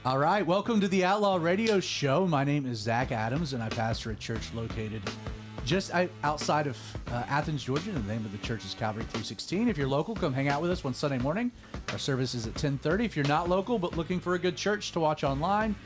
All right, welcome to the Outlaw Radio Show. My name is Zach Adams, and I pastor a church located just outside of Athens, Georgia. The name of the church is Calvary 316. If you're local, come hang out with us one Sunday morning. Our service is at 10:30. If you're not local but looking for a good church to watch online,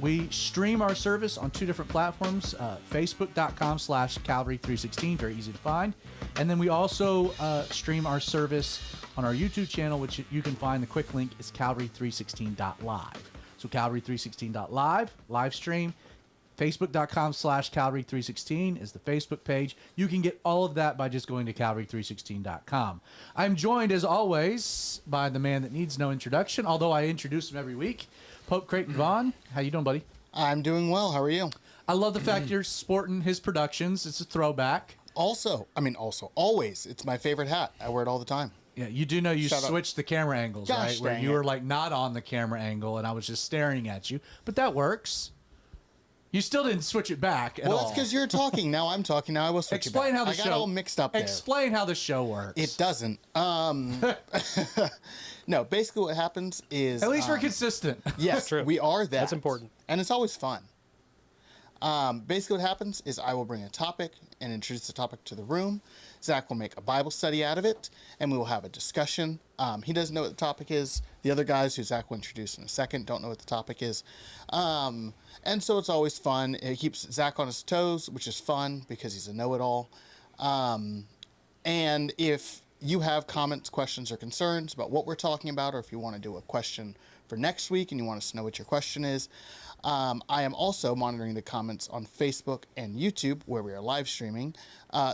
we stream our service on two different platforms, facebook.com/Calvary316, very easy to find. And then we also stream our service on our YouTube channel, which you can find. The quick link is Calvary316.live. So Calvary316.live, live stream. Facebook.com/Calvary316 is the Facebook page. You can get all of that by just going to Calvary316.com. I'm joined, as always, by the man that needs no introduction, although I introduce him every week, Pope Creighton Vaughn. How you doing, buddy? I'm doing well. How are you? I love the fact you're sporting his productions. It's a throwback. Always. It's my favorite hat. I wear it all the time. Yeah, you do know you switched the camera angles, right? Where you were like not on the camera angle and I was just staring at you. But that works. You still didn't switch it back at all. Well, that's because you're talking. Now I'm talking. Now I will switch Explain it back. how the I show... got all mixed up there. Explain how the show works. It doesn't. No, basically what happens is... At least we're consistent. Yes, True. we are that. That's important. And it's always fun. Basically what happens is I will bring a topic and introduce the topic to the room. Zach will make a Bible study out of it, and we will have a discussion. He doesn't know what the topic is. The other guys, who Zach will introduce in a second, don't know what the topic is. And so it's always fun. It keeps Zach on his toes, which is fun because he's a know-it-all. And if you have comments, questions, or concerns about what we're talking about, or if you want to do a question for next week and you want us to know what your question is, I am also monitoring the comments on Facebook and YouTube, where we are live streaming.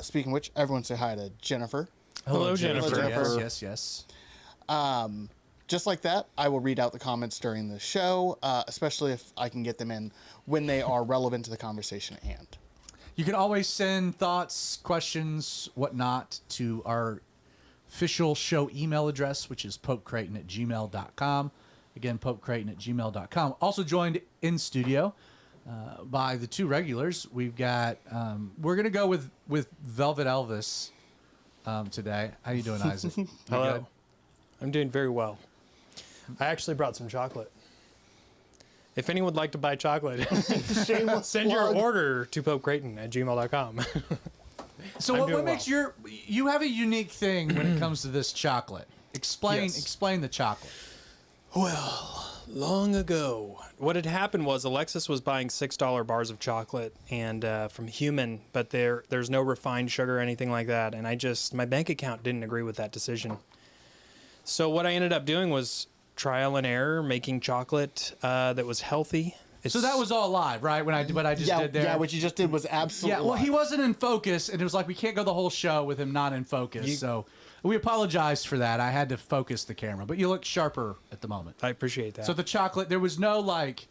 Speaking of which, everyone say hi to Jennifer. Hello, Jennifer. Hello, Jennifer. Yes. Just like that, I will read out the comments during the show, especially if I can get them in when they are relevant to the conversation at hand. You can always send thoughts, questions, whatnot to our official show email address, which is popecreighton@gmail.com. Again, popecreighton@gmail.com. Also joined in studio by the two regulars. We've got, we're going to go with Velvet Elvis today. How you doing, Isaac? Hello. Good? I'm doing very well. I actually brought some chocolate. If anyone would like to buy chocolate, send your order to popecreighton@gmail.com. So what makes you have a unique thing when it comes to this chocolate? Explain the chocolate. Well, long ago, what had happened was Alexis was buying $6 bars of chocolate and from Human, but there's no refined sugar or anything like that. And my bank account didn't agree with that decision. So what I ended up doing was trial and error, making chocolate that was healthy. So that was all live, right? What I just did there. Yeah, what you just did was absolutely Yeah, well, live. he wasn't in focus, and it was like we can't go the whole show with him not in focus. So we apologized for that. I had to focus the camera, but you look sharper at the moment. I appreciate that. So the chocolate, there was no like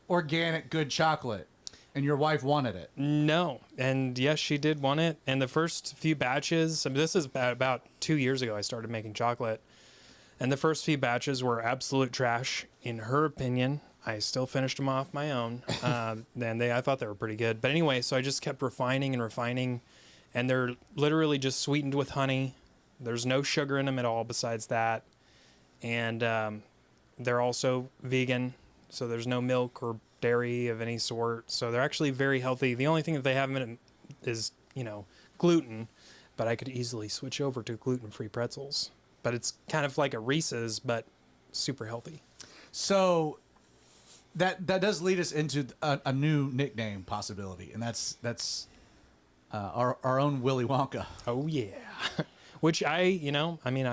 organic good chocolate, and your wife wanted it. No, and yes, she did want it. And the first few batches, this is about 2 years ago I started making chocolate, and the first few batches were absolute trash, in her opinion. I still finished them off my own, and I thought they were pretty good. But anyway, so I just kept refining, and they're literally just sweetened with honey. There's no sugar in them at all besides that, and they're also vegan, so there's no milk or dairy of any sort. So they're actually very healthy. The only thing that they have in it is, gluten, but I could easily switch over to gluten-free pretzels. But it's kind of like a Reese's, but super healthy. So that does lead us into a new nickname possibility, and that's our own Willy Wonka. Oh yeah, which I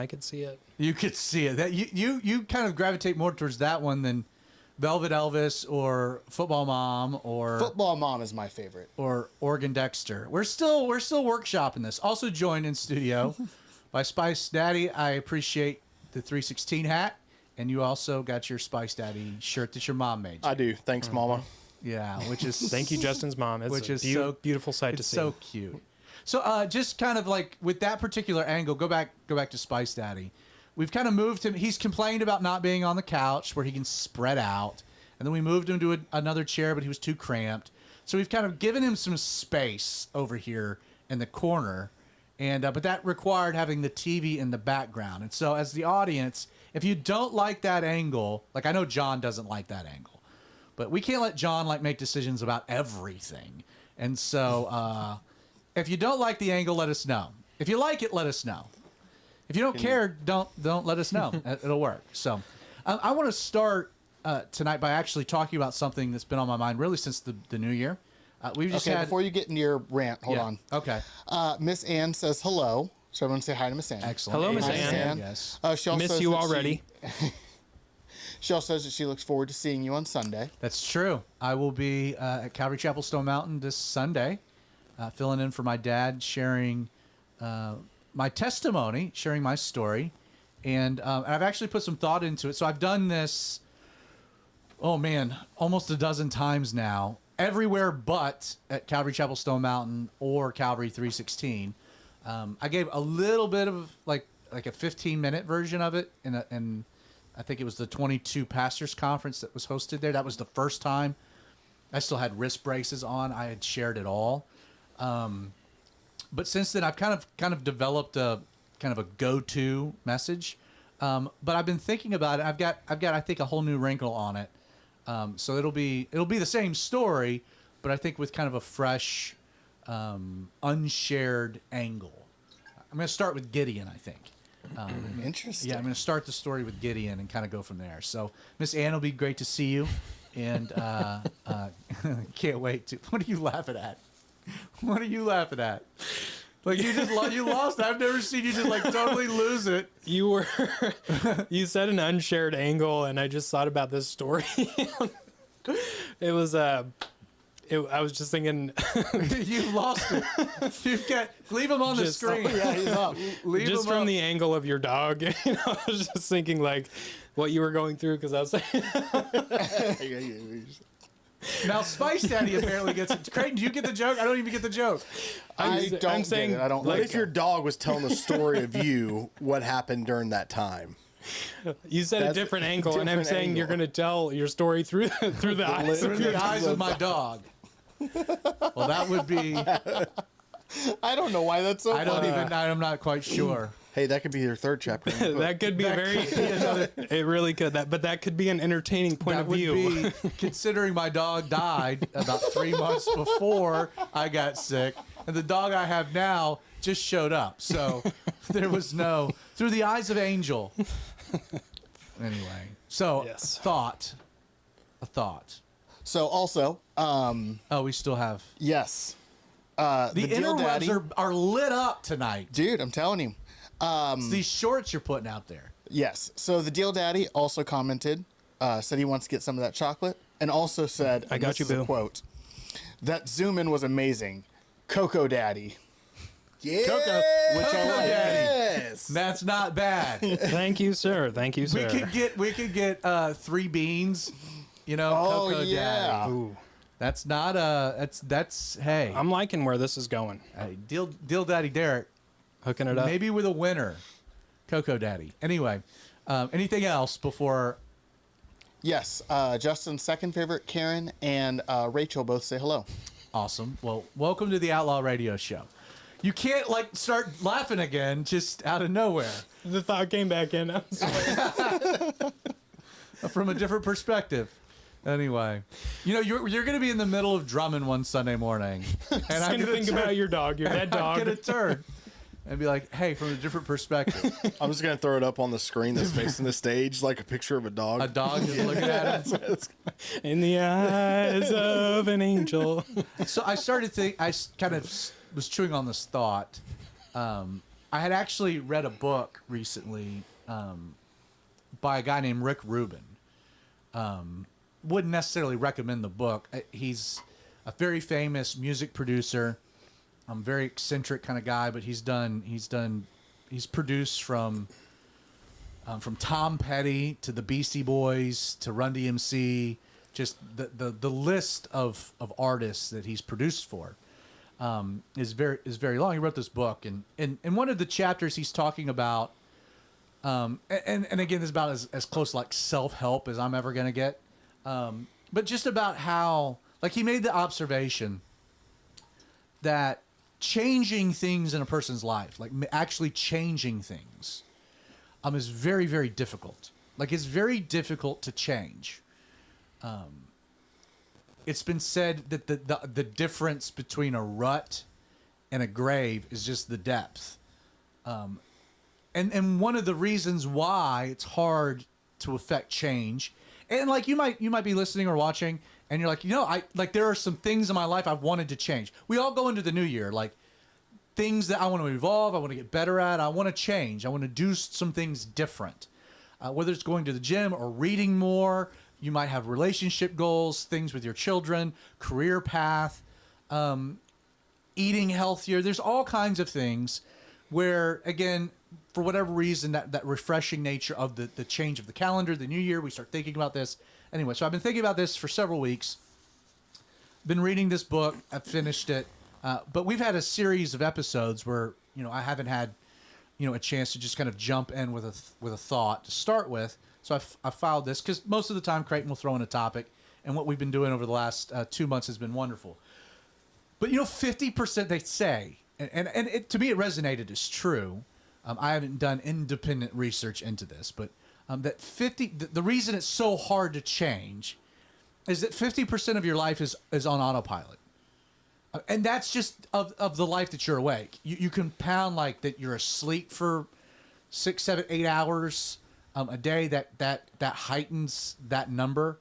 could see it. You could see it. That you kind of gravitate more towards that one than Velvet Elvis or Football Mom or Football Mom is my favorite. Or Oregon Dexter. We're still workshopping this. Also joined in studio by Spice Daddy. I appreciate the 316 hat. And you also got your Spice Daddy shirt that your mom made you. I do. Thanks, Mama. Yeah, which is... Thank you, Justin's mom. It's beautiful sight to see. It's so cute. So just kind of like with that particular angle, go back to Spice Daddy. We've kind of moved him. He's complained about not being on the couch where he can spread out. And then we moved him to another chair, but he was too cramped. So we've kind of given him some space over here in the corner. And but that required having the TV in the background. And so as the audience, if you don't like that angle, like I know John doesn't like that angle, but we can't let John like make decisions about everything. And so if you don't like the angle, let us know. If you like it, let us know. If you don't care, don't let us know. It'll work. So I want to start tonight by actually talking about something that's been on my mind really since the new year. We've just had... Before you get into your rant, hold on. Okay. Miss Ann says hello. So everyone say hi to Miss Ann. Excellent. Hello, Miss Hi, Ann. Yes. She also Miss says you that already. She also says that she looks forward to seeing you on Sunday. That's true. I will be at Calvary Chapel Stone Mountain this Sunday, filling in for my dad, sharing my testimony, sharing my story. And I've actually put some thought into it. So I've done this, oh man, almost a dozen times now, everywhere but at Calvary Chapel Stone Mountain or Calvary 316. I gave a little bit of like a 15-minute version of it in I think it was the 22 Pastors Conference that was hosted there. That was the first time. I still had wrist braces on. I had shared it all. But since then, I've kind of developed a kind of a go-to message. But I've been thinking about it. I've got I think a whole new wrinkle on it. So it'll be the same story, but I think with kind of a fresh, unshared angle. I'm going to start with Gideon, I think. Interesting. Yeah, I'm going to start the story with Gideon and kind of go from there. So, Miss Ann, it'll be great to see you, and can't wait to. What are you laughing at? What are you laughing at? Like you lost. I've never seen you just like totally lose it. You said an unshared angle, and I just thought about this story. It was I was just thinking. You lost it. You've got leave him on the screen. Yeah, he's up. Leave just him from up. the angle of your dog. I was just thinking like what you were going through because I was like. Now Spice Daddy apparently gets it. Creighton, do you get the joke? I don't even get the joke. I don't get it. I don't What like if your dog was telling the story of you, what happened during that time? You said a That's different angle, and I'm different saying you're angle. going to tell your story through the eyes Through of the your eyes of my dog. Well, that would be. I don't know why that's so I don't funny. even. I'm not quite sure. Hey, that could be your third chapter. in the book. That could be a very. It really could. But that could be an entertaining point That of would view. be, considering my dog died about 3 months before I got sick, and the dog I have now just showed up. So there was no through the eyes of Angel. Anyway, so Yes. a thought. So also, Oh, we still have yes, the Deal Daddy, interwebs are lit up tonight. dude. I'm telling you. It's these shorts you're putting out there. Yes. So the Deal Daddy also commented, said he wants to get some of that chocolate, and also said, I and got this you, is a boo. quote, that zoom in was amazing. Cocoa Daddy. Yes. Cocoa, which I like. Yes. That's not bad. Thank you, sir. Thank you, sir. we could get 3 beans. You know, Oh, Cocoa yeah. Daddy. Ooh, That's not that's hey. I'm liking where this is going. Hey, Deal Daddy Derek, Hooking it up. maybe with a winner, Cocoa Daddy. Anyway, anything else before? Yes. Justin's second favorite, Karen and Rachel both say hello. Awesome. Well, welcome to the Outlaw Radio Show. You can't like start laughing again just out of nowhere The thought came back in. I'm sorry. from a different perspective. Anyway, you know you're going to be in the middle of drumming one Sunday morning, and I'm I'm gonna going think to about your dog, your dead I'm dog. going to turn and be like, "Hey, from a different perspective." I'm just gonna throw it up on the screen that's facing the stage, like a picture of a dog. A dog just looking at him. In the eyes of an angel. So I started to kind of was chewing on this thought. I had actually read a book recently by a guy named Rick Rubin. Wouldn't necessarily recommend the book. He's a very famous music producer. Very eccentric kind of guy, but he's produced from Tom Petty to the Beastie Boys to Run DMC, just the list of artists that he's produced for is very long. He wrote this book, and in one of the chapters he's talking about, and again this is about as close to like self-help as I'm ever gonna get, but just about how like he made the observation that changing things in a person's life, like actually changing things, is very, very difficult. Like, it's very difficult to change. It's been said that the difference between a rut and a grave is just the depth. And one of the reasons why it's hard to affect change, and like you might be listening or watching, and you're like, there are some things in my life I've wanted to change. We all go into the new year like things that I want to evolve, I want to get better at, I want to change, I want to do some things different. Whether it's going to the gym or reading more, you might have relationship goals, things with your children, career path, eating healthier. There's all kinds of things where, again, for whatever reason, that refreshing nature of the change of the calendar, the new year, we start thinking about this. Anyway, so I've been thinking about this for several weeks. Been reading this book. I've finished it. But we've had a series of episodes where, I haven't had, a chance to just kind of jump in with a thought to start with. So I filed this because most of the time Creighton will throw in a topic, and what we've been doing over the last 2 months has been wonderful. But 50% they say, and to me it resonated as true. I haven't done independent research into this, but that the reason it's so hard to change is that 50% of your life is on autopilot. And that's just of the life that you're awake. You can pound like that you're asleep for 6, 7, 8 hours a day. That heightens that number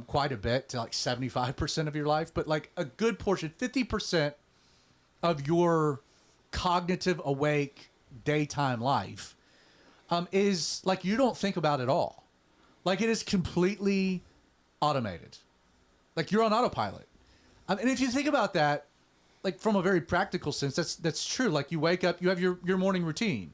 quite a bit to like 75% of your life. But like a good portion, 50% of your cognitive awake daytime life is like you don't think about at all. Like it is completely automated. Like you're on autopilot. And if you think about that, like from a very practical sense, that's true. Like you wake up, you have your morning routine.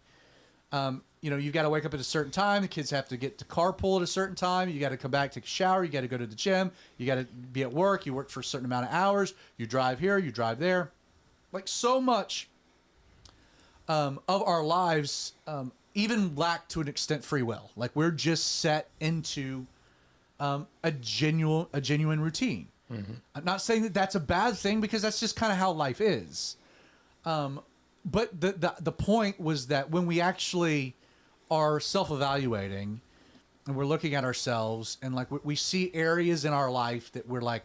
You've got to wake up at a certain time. The kids have to get to carpool at a certain time. You got to come back, take a shower. You got to go to the gym. You got to be at work. You work for a certain amount of hours. You drive here. You drive there. Like so much of our lives even lack to an extent free will. Like we're just set into a genuine routine. Mm-hmm. I'm not saying that that's a bad thing because that's just kind of how life is. But the point was that when we actually are self-evaluating and we're looking at ourselves and like we see areas in our life that we're like,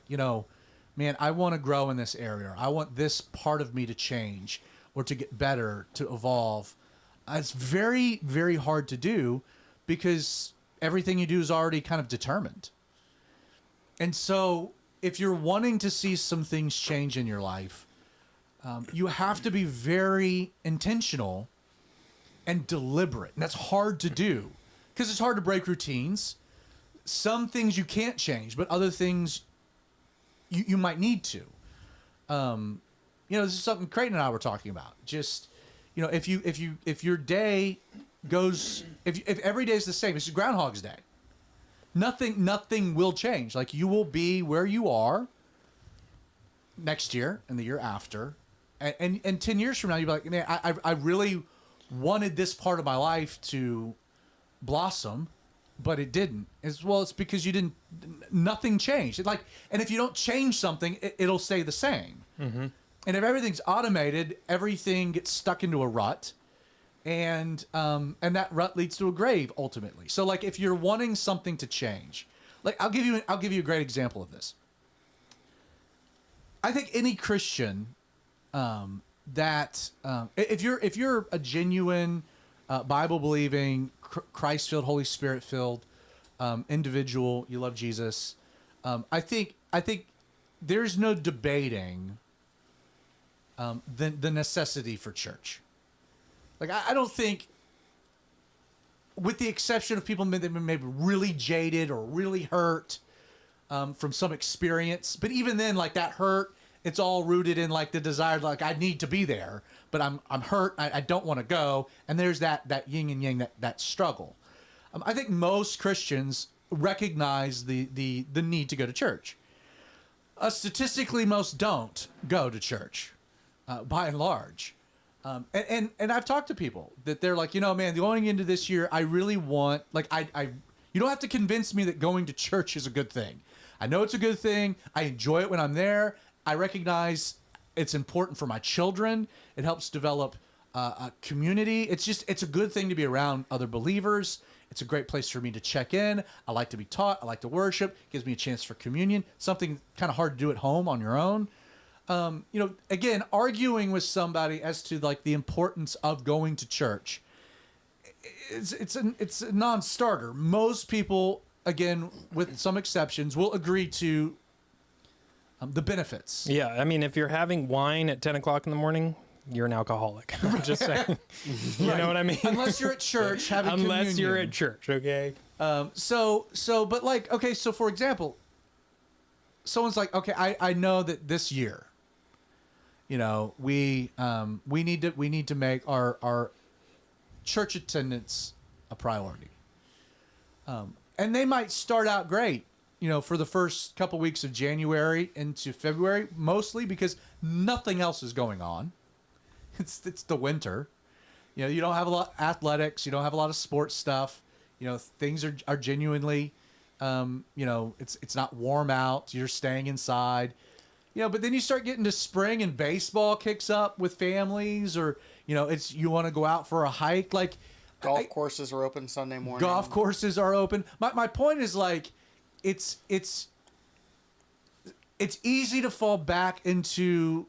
man, I want to grow in this area. Or I want this part of me to change or to get better, to evolve. It's very, very hard to do because everything you do is already kind of determined. And so if you're wanting to see some things change in your life, you have to be very intentional and deliberate. And that's hard to do because it's hard to break routines. Some things you can't change, but other things you might need to. This is something Creighton and I were talking about. Just, if your day goes, if every day is the same, it's Groundhog's Day. Nothing will change. Like you will be where you are next year and the year after. And 10 years from now, you'll be like, man, I really wanted this part of my life to blossom, but it didn't. It's because you didn't, nothing changed. And if you don't change something, it'll stay the same. Mm-hmm. And if everything's automated, everything gets stuck into a rut. And that rut leads to a grave ultimately. So like if you're wanting something to change, like I'll give you a great example of this. I think any Christian if you're a genuine Bible believing, Christ filled, Holy Spirit filled individual, you love Jesus. I think there's no debating the necessity for church. Like, I don't think, with the exception of people that may be really jaded or really hurt from some experience, but even then, like, that hurt, it's all rooted in, like, the desire, like, I need to be there, but I'm hurt, I don't want to go, and there's that yin and yang, that struggle. I think most Christians recognize the need to go to church. Statistically, most don't go to church, by and large. And I've talked to people that they're like, man, going into this year, I really want, like, you don't have to convince me that going to church is a good thing. I know it's a good thing. I enjoy it when I'm there. I recognize It's important for my children. It helps develop a community. It's a good thing to be around other believers. It's a great place for me to check in. I like to be taught. I like to worship. It gives me a chance for communion. Something kind of hard to do at home on your own. Again, arguing with somebody as to like the importance of going to church, it's a non-starter. Most people, again, with some exceptions, will agree to the benefits. Yeah, I mean, if you're having wine at 10 o'clock in the morning, you're an alcoholic. I'm just saying. You know what I mean? Unless you're at church having communion. Unless you're at church, okay? But like, okay, so for example, someone's like, okay, I know that this year, we need to make our church attendance a priority. And they might start out great, for the first couple weeks of January into February, mostly because nothing else is going on. It's the winter. You don't have a lot of athletics. You don't have a lot of sports stuff. Things are genuinely, it's not warm out. You're staying inside. But then you start getting to spring and baseball kicks up with families, or you want to go out for a hike. Like Golf courses are open Sunday morning. Golf courses are open. My point is like, it's easy to fall back into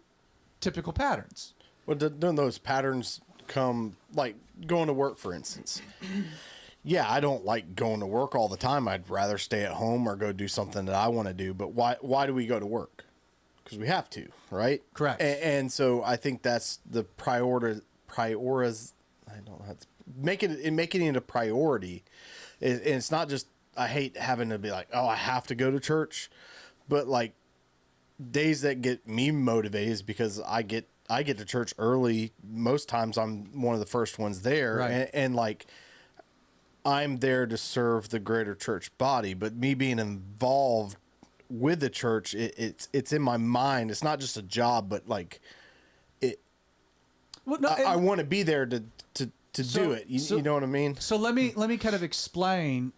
typical patterns. Well, don't those patterns come, like going to work, for instance? Yeah, I don't like going to work all the time. I'd rather stay at home or go do something that I want to do. But why do we go to work? Because we have to, right? Correct. And so I think that's the priorities. I don't know how to making it a priority. And it's not just, I hate having to be like, oh, I have to go to church, but like days that get me motivated is because I get to church early. Most times I'm one of the first ones there. Right. And like, I'm there to serve the greater church body, but me being involved with the church, it's in my mind. It's not just a job, but like it, Well, no, I want to be there to do it. You know what I mean? So let me kind of explain,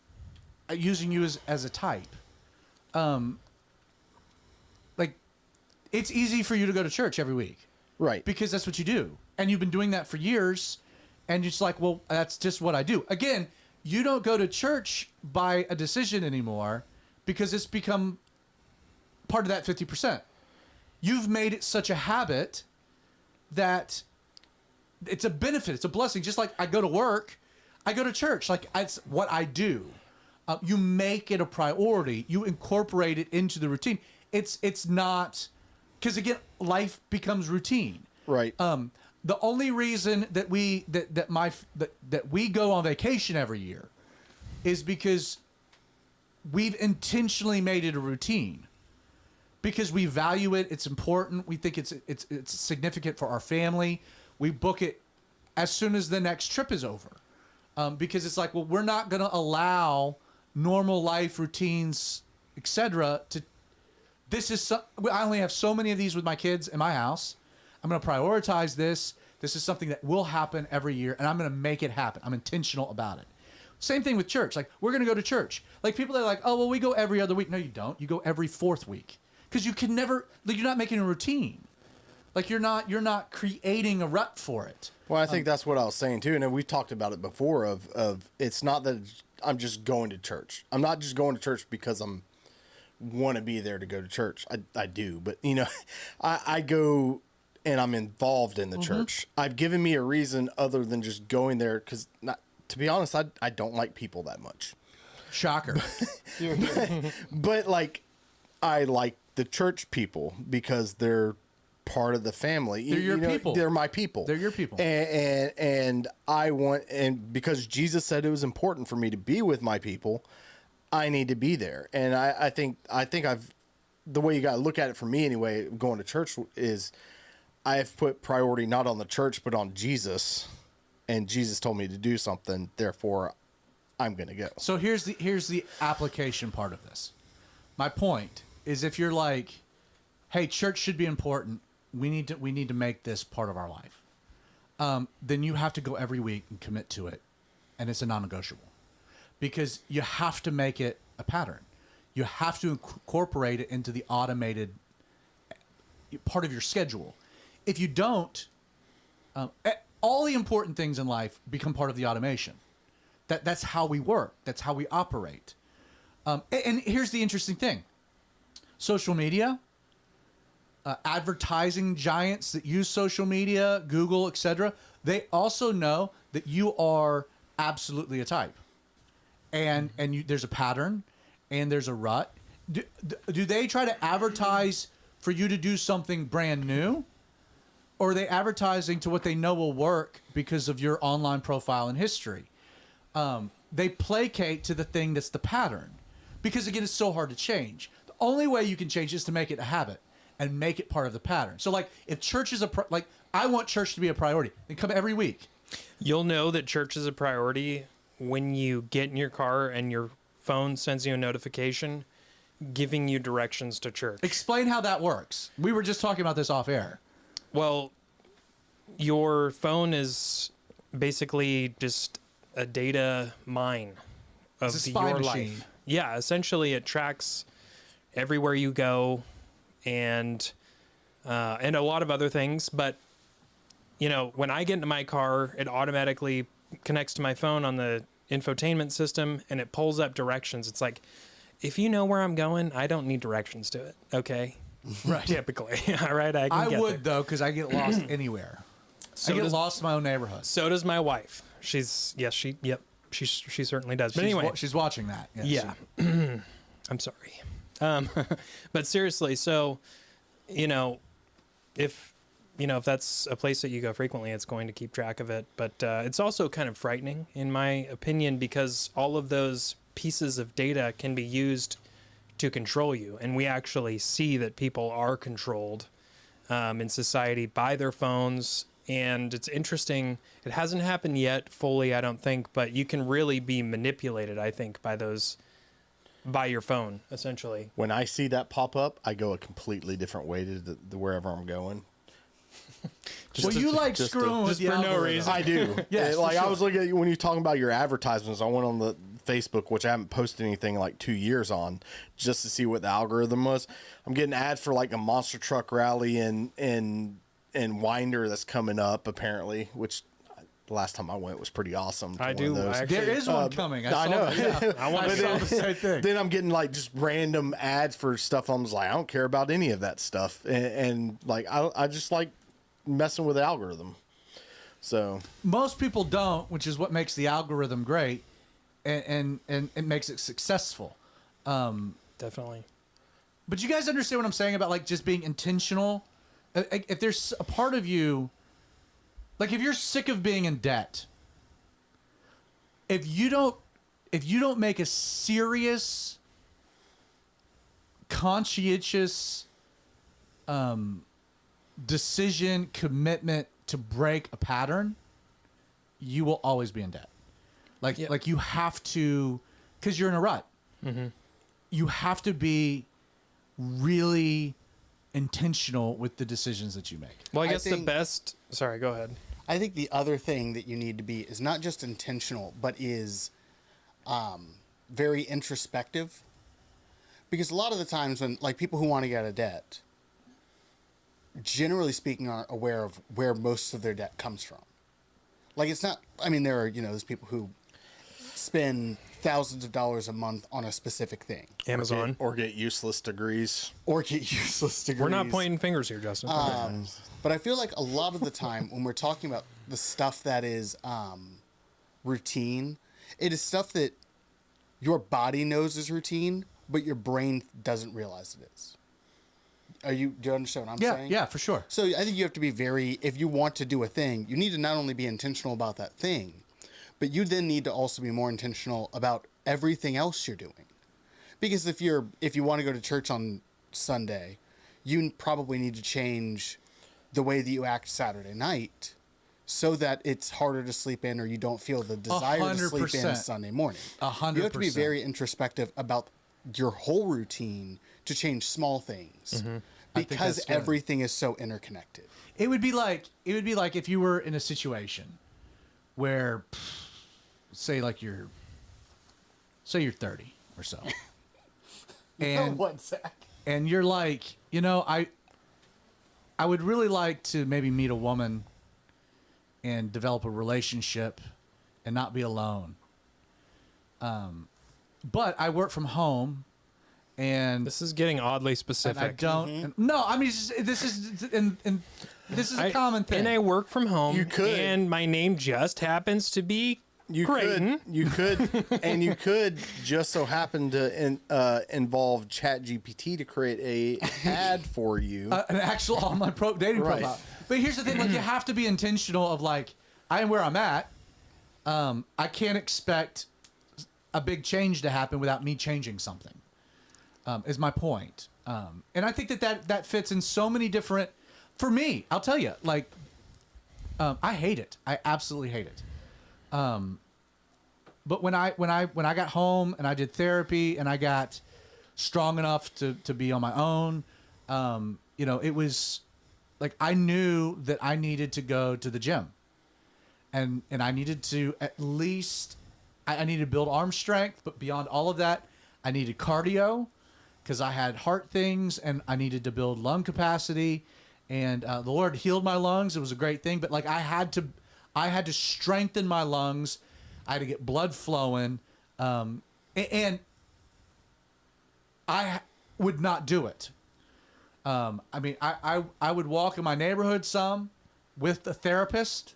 using you as a type. Like, it's easy for you to go to church every week. Right. Because that's what you do. And you've been doing that for years. And you're just like, well, that's just what I do. Again, you don't go to church by a decision anymore because it's become part of that 50%. You've made it such a habit that it's a benefit. It's a blessing. Just like I go to work, I go to church. Like, it's what I do. You make it a priority. You incorporate it into the routine. It's not, because again, life becomes routine. Right. The only reason that we go on vacation every year is because we've intentionally made it a routine. Because we value it, it's important. We think it's significant for our family. We book it as soon as the next trip is over, because it's like, well, we're not going to allow normal life routines, etc. I only have so many of these with my kids in my house. I'm going to prioritize this. This is something that will happen every year, and I'm going to make it happen. I'm intentional about it. Same thing with church. Like, we're going to go to church. Like, people are like, oh, well, we go every other week. No, you don't. You go every fourth week. Because you can never, like, you're not making a routine. Like, you're not creating a rut for it. Well, I think that's what I was saying too, and we've talked about it before. Of it's not that I'm just going to church. I'm not just going to church because I'm want to be there to go to church. I do, but I go and I'm involved in the church. I've given me a reason other than just going there because, to be honest, I don't like people that much. Shocker. But like, I like the church people because they're part of the family. They're your people. They're my people. They're your people. And I want, and because Jesus said it was important for me to be with my people, I need to be there. And I think the way you got to look at it for me anyway, going to church is I've put priority not on the church, but on Jesus, and Jesus told me to do something. Therefore I'm going to go. So here's the application part of this. My point is, if you're like, hey, church should be important, we need to make this part of our life, then you have to go every week and commit to it, and it's a non-negotiable, because you have to make it a pattern. You have to incorporate it into the automated part of your schedule. if you don't, all the important things in life become part of the automation. That's how we work. That's how we operate. And here's the interesting thing. Social media, advertising giants that use social media, Google, etc., they also know that you are absolutely a type. And there's a pattern and there's a rut. Do they try to advertise for you to do something brand new? Or are they advertising to what they know will work because of your online profile and history? They placate to the thing that's the pattern. Because, again, it's so hard to change. The only way you can change is to make it a habit and make it part of the pattern. So, like, if church is I want church to be a priority, then come every week. You'll know that church is a priority when you get in your car and your phone sends you a notification giving you directions to church. Explain how that works. We were just talking about this off air. Well, your phone is basically just a data mine of It's a spy your machine. life. Yeah, essentially it tracks everywhere you go and a lot of other things. But, you know, when I get into my car, it automatically connects to my phone on the infotainment system and it pulls up directions. It's like, if you know where I'm going, I don't need directions to it. Okay. Right. Typically. All right. I would, though, because I get lost anywhere. I get lost in my own neighborhood. So does my wife. She certainly does. But anyway, she's watching that. Yeah. I'm sorry. But seriously, so, if that's a place that you go frequently, it's going to keep track of it. But it's also kind of frightening, in my opinion, because all of those pieces of data can be used to control you. And we actually see that people are controlled in society by their phones. And it's interesting. It hasn't happened yet fully, I don't think, but you can really be manipulated, I think, by your phone, essentially. When I see that pop up, I go a completely different way to the wherever I'm going. Screwing with the for no algorithm. reason. I do. Yes, Like, for sure. I was looking at you when you were talking about your advertisements. I went on the Facebook, which I haven't posted anything in like 2 years on, just to see what the algorithm was. I'm getting ads for like a monster truck rally in Winder that's coming up, apparently, which the last time I went was pretty awesome. I One do. of those. Actually, There is one coming. I know. Saw that, yeah. I saw the same thing. Then I'm getting like just random ads for stuff. I'm just like, I don't care about any of that stuff, and like I just like messing with the algorithm. So Most people don't, which is what makes the algorithm great, and it makes it successful. definitely. But you guys understand what I'm saying about like just being intentional? If there's a part of you, like if you're sick of being in debt, if you don't make a serious, conscientious decision, commitment to break a pattern, you will always be in debt. Like you have to, because you're in a rut. Mm-hmm. You have to be really intentional with the decisions that you make. Well, I I guess the think- best. Sorry, go ahead. I think the other thing that you need to be is not just intentional, but is very introspective. Because a lot of the times when, like, people who want to get out of debt, generally speaking, aren't aware of where most of their debt comes from. Like, it's not, I mean, there are, there's people who spend thousands of dollars a month on a specific thing. Amazon. or get useless degrees. Or get useless degrees. We're not pointing fingers here, Justin. But I feel like a lot of the time when we're talking about the stuff that is routine, it is stuff that your body knows is routine, but your brain doesn't realize it is. Do you understand what I'm saying? Yeah, for sure. So I think you have to be if you want to do a thing, you need to not only be intentional about that thing, but you then need to also be more intentional about everything else you're doing. Because if you want to go to church on Sunday, you probably need to change the way that you act Saturday night so that it's harder to sleep in or you don't feel the desire to sleep in 100%. Sunday morning. 100%. You have to be very introspective about your whole routine to change small things think because that's good. everything is so interconnected. It would be like if you were in a situation where, say you're 30 or so, and What, Zach? and you're like, I I would really like to maybe meet a woman and develop a relationship and not be alone. But I work from home, and This is getting oddly and specific. I don't. And, no, I mean this is this is a common thing. And I work from home. You could. And my name just happens to be Creighton. You could, and you could just so happen to involve ChatGPT to create a ad for you. An actual online dating Right. profile. But here's the thing: like you have to be intentional. Of like, I am where I'm at. I can't expect a big change to happen without me changing something. Is my point. And I think that fits in so many different. For me, I'll tell you, like, I hate it. I absolutely hate it. But when I got home and I did therapy and I got strong enough to be on my own, you know, it was like I knew that I needed to go to the gym, and I needed to at least I needed to build arm strength, but beyond all of that, I needed cardio because I had heart things, and I needed to build lung capacity. And the Lord healed my lungs. It was a great thing, but like I had to strengthen my lungs. I had to get blood flowing, and I would not do it. I mean, I would walk in my neighborhood some with a therapist,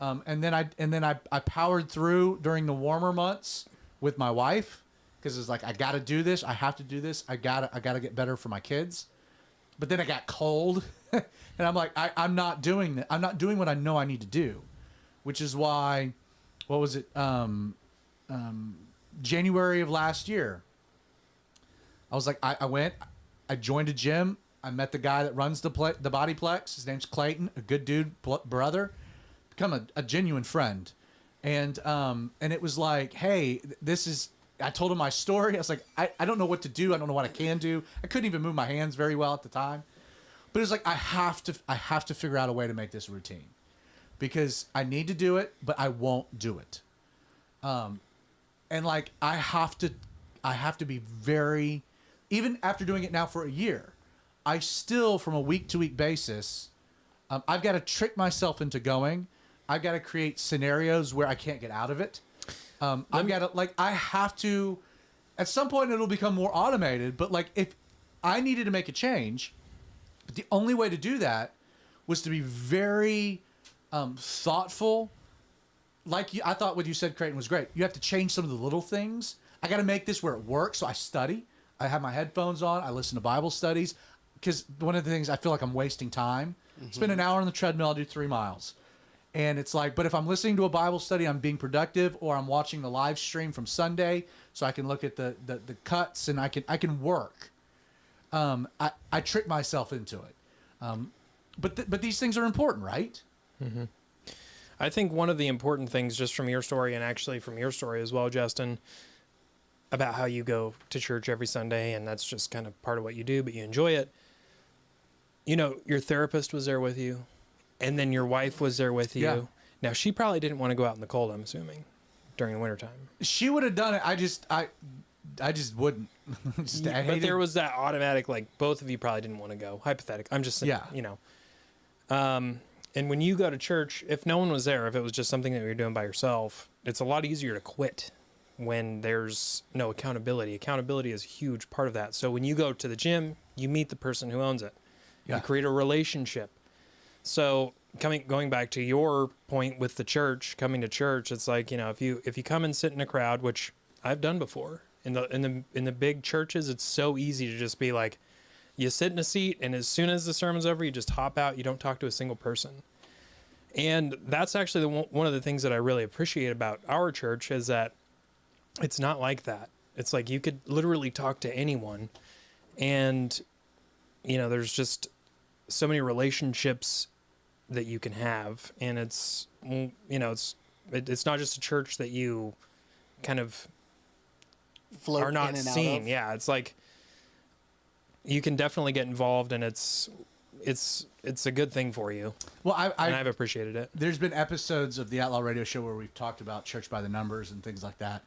and then I powered through during the warmer months with my wife because it's like I got to do this. I have to do this. I gotta get better for my kids. But then it got cold, and I'm like, I'm not doing that. I'm not doing what I know I need to do, which is why, what was it? January of last year. I was like, I joined a gym. I met the guy that runs the Bodyplex. His name's Clayton, a good dude, brother, become a genuine friend. And it was like, hey, this is, I told him my story. I was like, I don't know what to do. I don't know what I can do. I couldn't even move my hands very well at the time. But it was like, I have to figure out a way to make this routine because I need to do it, but I won't do it. And like, I have to be very, even after doing it now for a year, I still, from a week to week basis, I've got to trick myself into going. I've got to create scenarios where I can't get out of it. I've got to, like, I have to, at some point it'll become more automated, but like if I needed to make a change, but the only way to do that was to be very thoughtful. Like I thought what you said, Creighton, was great. You have to change some of the little things. I got to make this where it works. So I study. I have my headphones on. I listen to Bible studies because one of the things I feel like I'm wasting time. Spend an hour on the treadmill. I'll do 3 miles. And it's like, but if I'm listening to a Bible study, I'm being productive, or I'm watching the live stream from Sunday, so I can look at the cuts and I can work. I trick myself into it. But these things are important, right? Mm-hmm. I think one of the important things, just from your story, and actually from your story as well, Justin, about how you go to church every Sunday, and that's just kind of part of what you do, but you enjoy it. You know, your therapist was there with you. And then your wife was there with you. Yeah. Now, she probably didn't want to go out in the cold, I'm assuming, during the wintertime. She would have done it. I just wouldn't. But there was that automatic, like, both of you probably didn't want to go. Hypothetical. I'm just saying, you know. And when you go to church, if no one was there, if it was just something that you're doing by yourself, it's a lot easier to quit when there's no accountability. Accountability is a huge part of that. So when you go to the gym, you meet the person who owns it. Yeah. You create a relationship. So going back to your point with the church, coming to church, it's like, you know, if you come and sit in a crowd, which I've done before in the big churches, it's so easy to just be like, you sit in a seat, and as soon as the sermon's over, you just hop out. You don't talk to a single person. And that's actually one of the things that I really appreciate about our church is that it's not like that. It's like you could literally talk to anyone, and you know, there's just so many relationships that you can have, and it's, you know, it's not just a church that you kind of Float are not in and out seen. of. Yeah, it's like you can definitely get involved, and it's a good thing for you. Well, and I've appreciated it. There's been episodes of the Outlaw Radio Show where we've talked about church by the numbers and things like that.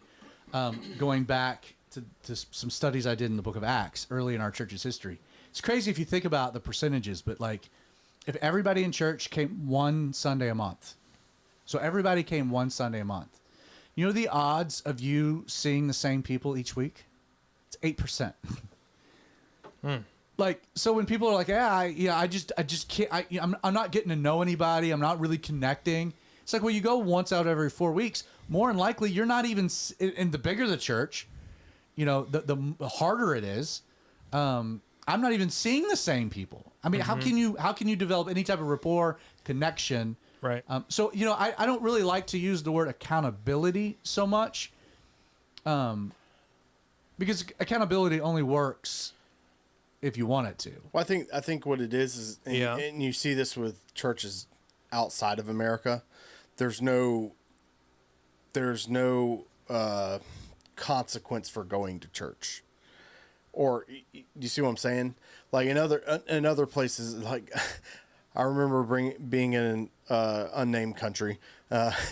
Going back to some studies I did in the book of Acts early in our church's history. It's crazy if you think about the percentages, but like if everybody in church came one Sunday a month, so everybody came one Sunday a month, you know the odds of you seeing the same people each week? It's 8%. Like, so when people are like, I just can't, I'm not getting to know anybody. I'm not really connecting. It's like, well, you go once out every 4 weeks, more than likely you're not even, and the bigger the church, you know, the harder it is. I'm not even seeing the same people. I mean, how can you develop any type of rapport, connection? Right. So, you know, I don't really like to use the word accountability so much, because accountability only works if you want it to. Well, I think what it is, and you see this with churches outside of America. There's no consequence for going to church, or you see what I'm saying? Like in other places, like I remember being in an unnamed country,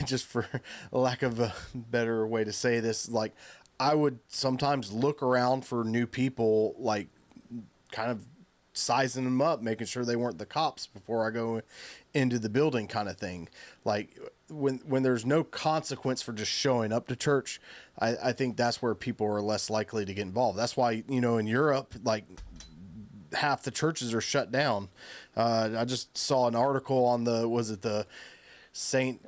just for lack of a better way to say this. Like I would sometimes look around for new people, like kind of sizing them up, making sure they weren't the cops before I go into the building, kind of thing. Like when there's no consequence for just showing up to church, I think that's where people are less likely to get involved. That's why, you know, in Europe, like half the churches are shut down. I just saw an article on the St.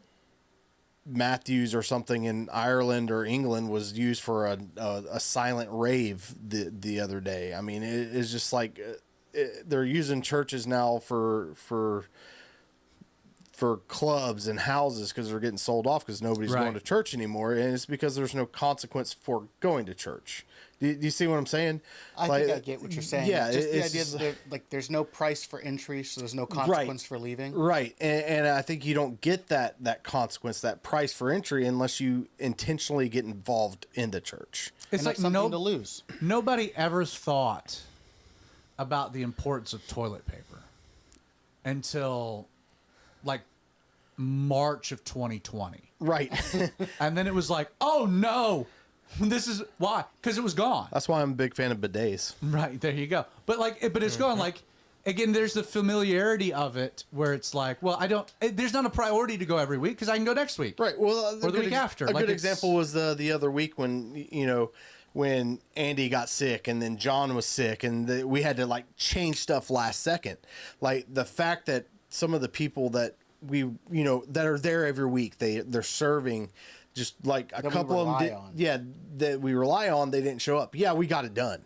Matthews or something in Ireland or England was used for a silent rave the other day. I mean, it's just like they're using churches now for clubs and houses because they're getting sold off because nobody's going to church anymore, and it's because there's no consequence for going to church. Do you see what I'm saying? I think I get what you're saying. Yeah, just the idea that like there's no price for entry, so there's no consequence for leaving. Right, and I think you don't get that consequence, that price for entry, unless you intentionally get involved in the church. It's like something to lose. Nobody ever thought about the importance of toilet paper until like March of 2020. Right. And then it was like, oh no, this is why, because it was gone. That's why I'm a big fan of bidets. Right, there you go. But it's gone. Like, again, there's the familiarity of it where it's like, well, there's not a priority to go every week because I can go next week. Right. Well, or the week after. A good example was the other week when, you know, when Andy got sick and then John was sick and we had to like change stuff last second. Like the fact that some of the people that that are there every week, they're serving, just like a couple of them that we rely on, they didn't show up. Yeah, we got it done.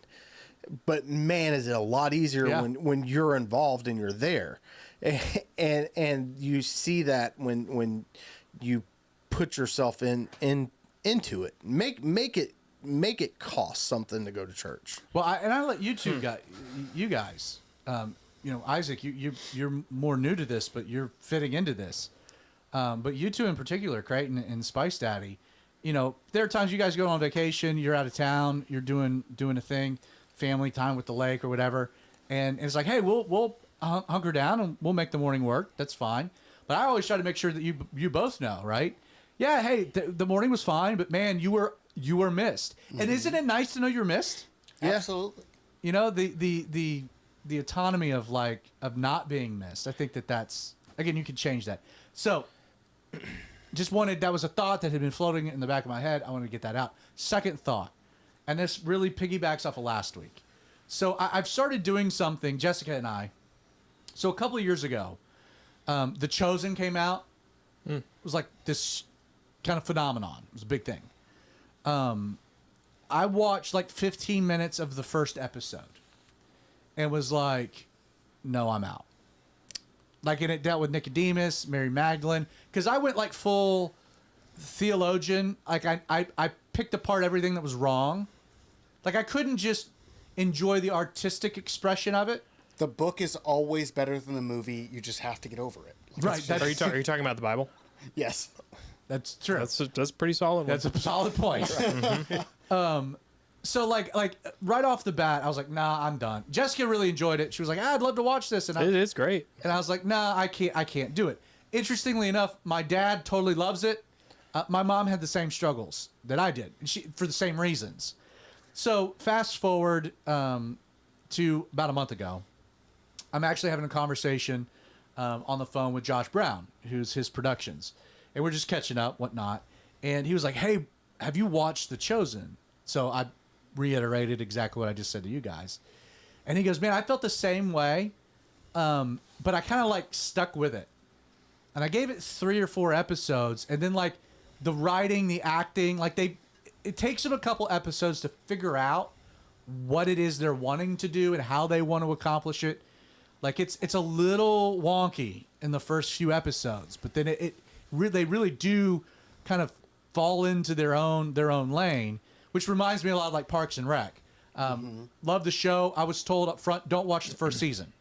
But man, is it a lot easier when you're involved and you're there. And you see that when you put yourself into it. Make it cost something to go to church. Well, I let you two guys, you know, Isaac, you're more new to this, but you're fitting into this. But you two in particular, Creighton and Spice Daddy, you know, there are times you guys go on vacation, you're out of town, you're doing a thing, family time with the lake or whatever, and it's like, hey, we'll hunker down and we'll make the morning work. That's fine. But I always try to make sure that you both know, right? Yeah, hey, the morning was fine, but man, you were missed. Mm-hmm. And isn't it nice to know you're missed? Yeah. Absolutely. You know, the autonomy of not being missed. I think that's, again, you can change that. So that was a thought that had been floating in the back of my head. I wanted to get that out. Second thought, and this really piggybacks off of last week. So I've started doing something, Jessica and I. So a couple of years ago, The Chosen came out. It was like this kind of phenomenon. It was a big thing. I watched like 15 minutes of the first episode and was like, no, I'm out. Like, and it dealt with Nicodemus, Mary Magdalene, because I went like full theologian. Like I picked apart everything that was wrong. Like I couldn't just enjoy the artistic expression of it. The book is always better than the movie. You just have to get over it. Right. Are you talking about the Bible? Yes. That's true. That's a pretty solid one. That's a solid point. So like right off the bat, I was like, nah, I'm done. Jessica really enjoyed it. She was like, I'd love to watch this. And it is great. And I was like, nah, I can't do it. Interestingly enough, my dad totally loves it. My mom had the same struggles that I did, and for the same reasons. So fast forward to about a month ago, I'm actually having a conversation on the phone with Josh Brown, who's his productions, and we're just catching up, whatnot. And he was like, "Hey, have you watched The Chosen?" So I reiterated exactly what I just said to you guys, and he goes, "Man, I felt the same way, but I kind of like stuck with it, and I gave it 3 or 4 episodes, and then like the writing, the acting, like it takes them a couple episodes to figure out what it is they're wanting to do and how they want to accomplish it. Like it's a little wonky in the first few episodes, but then they really do kind of fall into their own lane, which reminds me a lot of like Parks and Rec. Love the show. I was told up front, don't watch the first season.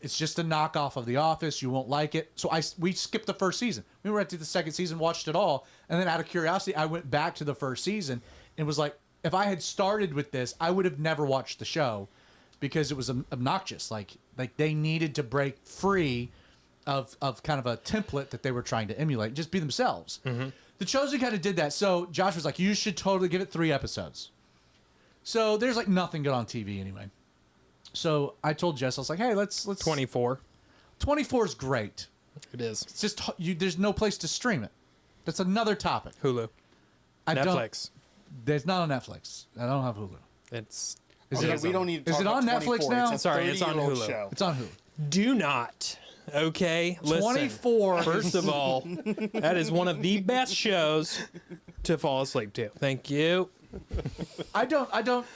It's just a knockoff of The Office. You won't like it. So we skipped the first season. We went to the second season, watched it all, and then out of curiosity, I went back to the first season and was like, if I had started with this, I would have never watched the show because it was obnoxious. Like they needed to break free of kind of a template that they were trying to emulate, just be themselves. The Chosen kind of did that. So Josh was like, you should totally give it 3 episodes. So there's like nothing good on TV anyway. So I told Jess, I was like, hey, let's 24. 24 is great. It is. It's just there's no place to stream it. That's another topic. Hulu. Netflix. There's not on Netflix. I don't have Hulu. It's. We don't need to Is talk it on about Netflix 24. now? It's a Sorry, it's on 30-year-old Hulu. show. It's on Hulu. Do not. Okay, listen. 24. First of all, that is one of the best shows to fall asleep to. Thank you. I don't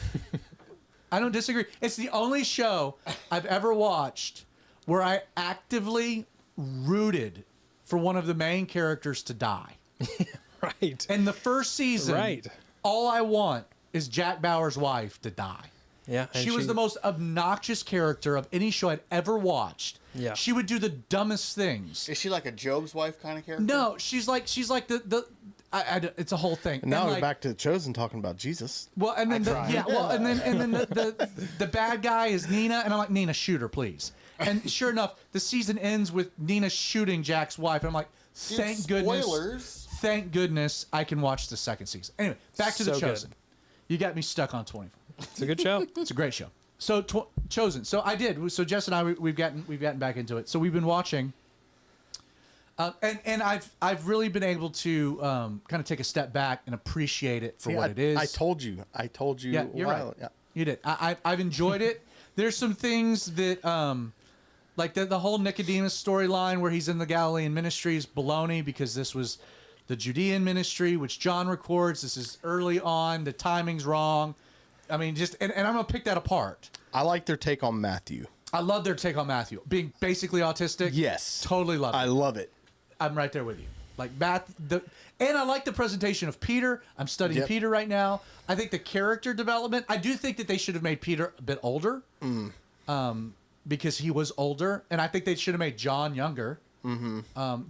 disagree. It's the only show I've ever watched where I actively rooted for one of the main characters to die. Right. In the first season, Right. all I want is Jack Bauer's wife to die. Yeah. and She was the most obnoxious character of any show I'd ever watched. Yeah. She would do the dumbest things. Is she like a Job's wife kind of character? No, she's like the it's a whole thing. And now And we're like, back to The Chosen talking about Jesus. Well, and then tried. and then the bad guy is Nina, and I'm like, Nina, shoot her, please. And sure enough, the season ends with Nina shooting Jack's wife, and I'm like, thank goodness. Spoilers. Thank goodness I can watch the second season. Anyway, back to The So good. Chosen. You got me stuck on 24. It's a good show. It's a great show. So Chosen. So I did. So Jess and I we've gotten back into it. So we've been watching, and I've really been able to kind of take a step back and appreciate it for what it is. I told you. Yeah, you're right. Yeah. You did. I've enjoyed it. There's some things that like the whole Nicodemus storyline where he's in the Galilean ministry is baloney because this was the Judean ministry, which John records. This is early on. The timing's wrong. I mean, and I'm going to pick that apart. I like their take on Matthew. I love their take on Matthew. Being basically autistic. Yes. Totally love it. I love it. I'm right there with you. Like and I like the presentation of Peter. I'm studying Yep. Peter right now. I think the character development, I do think that they should have made Peter a bit older. Because he was older. And I think they should have made John younger.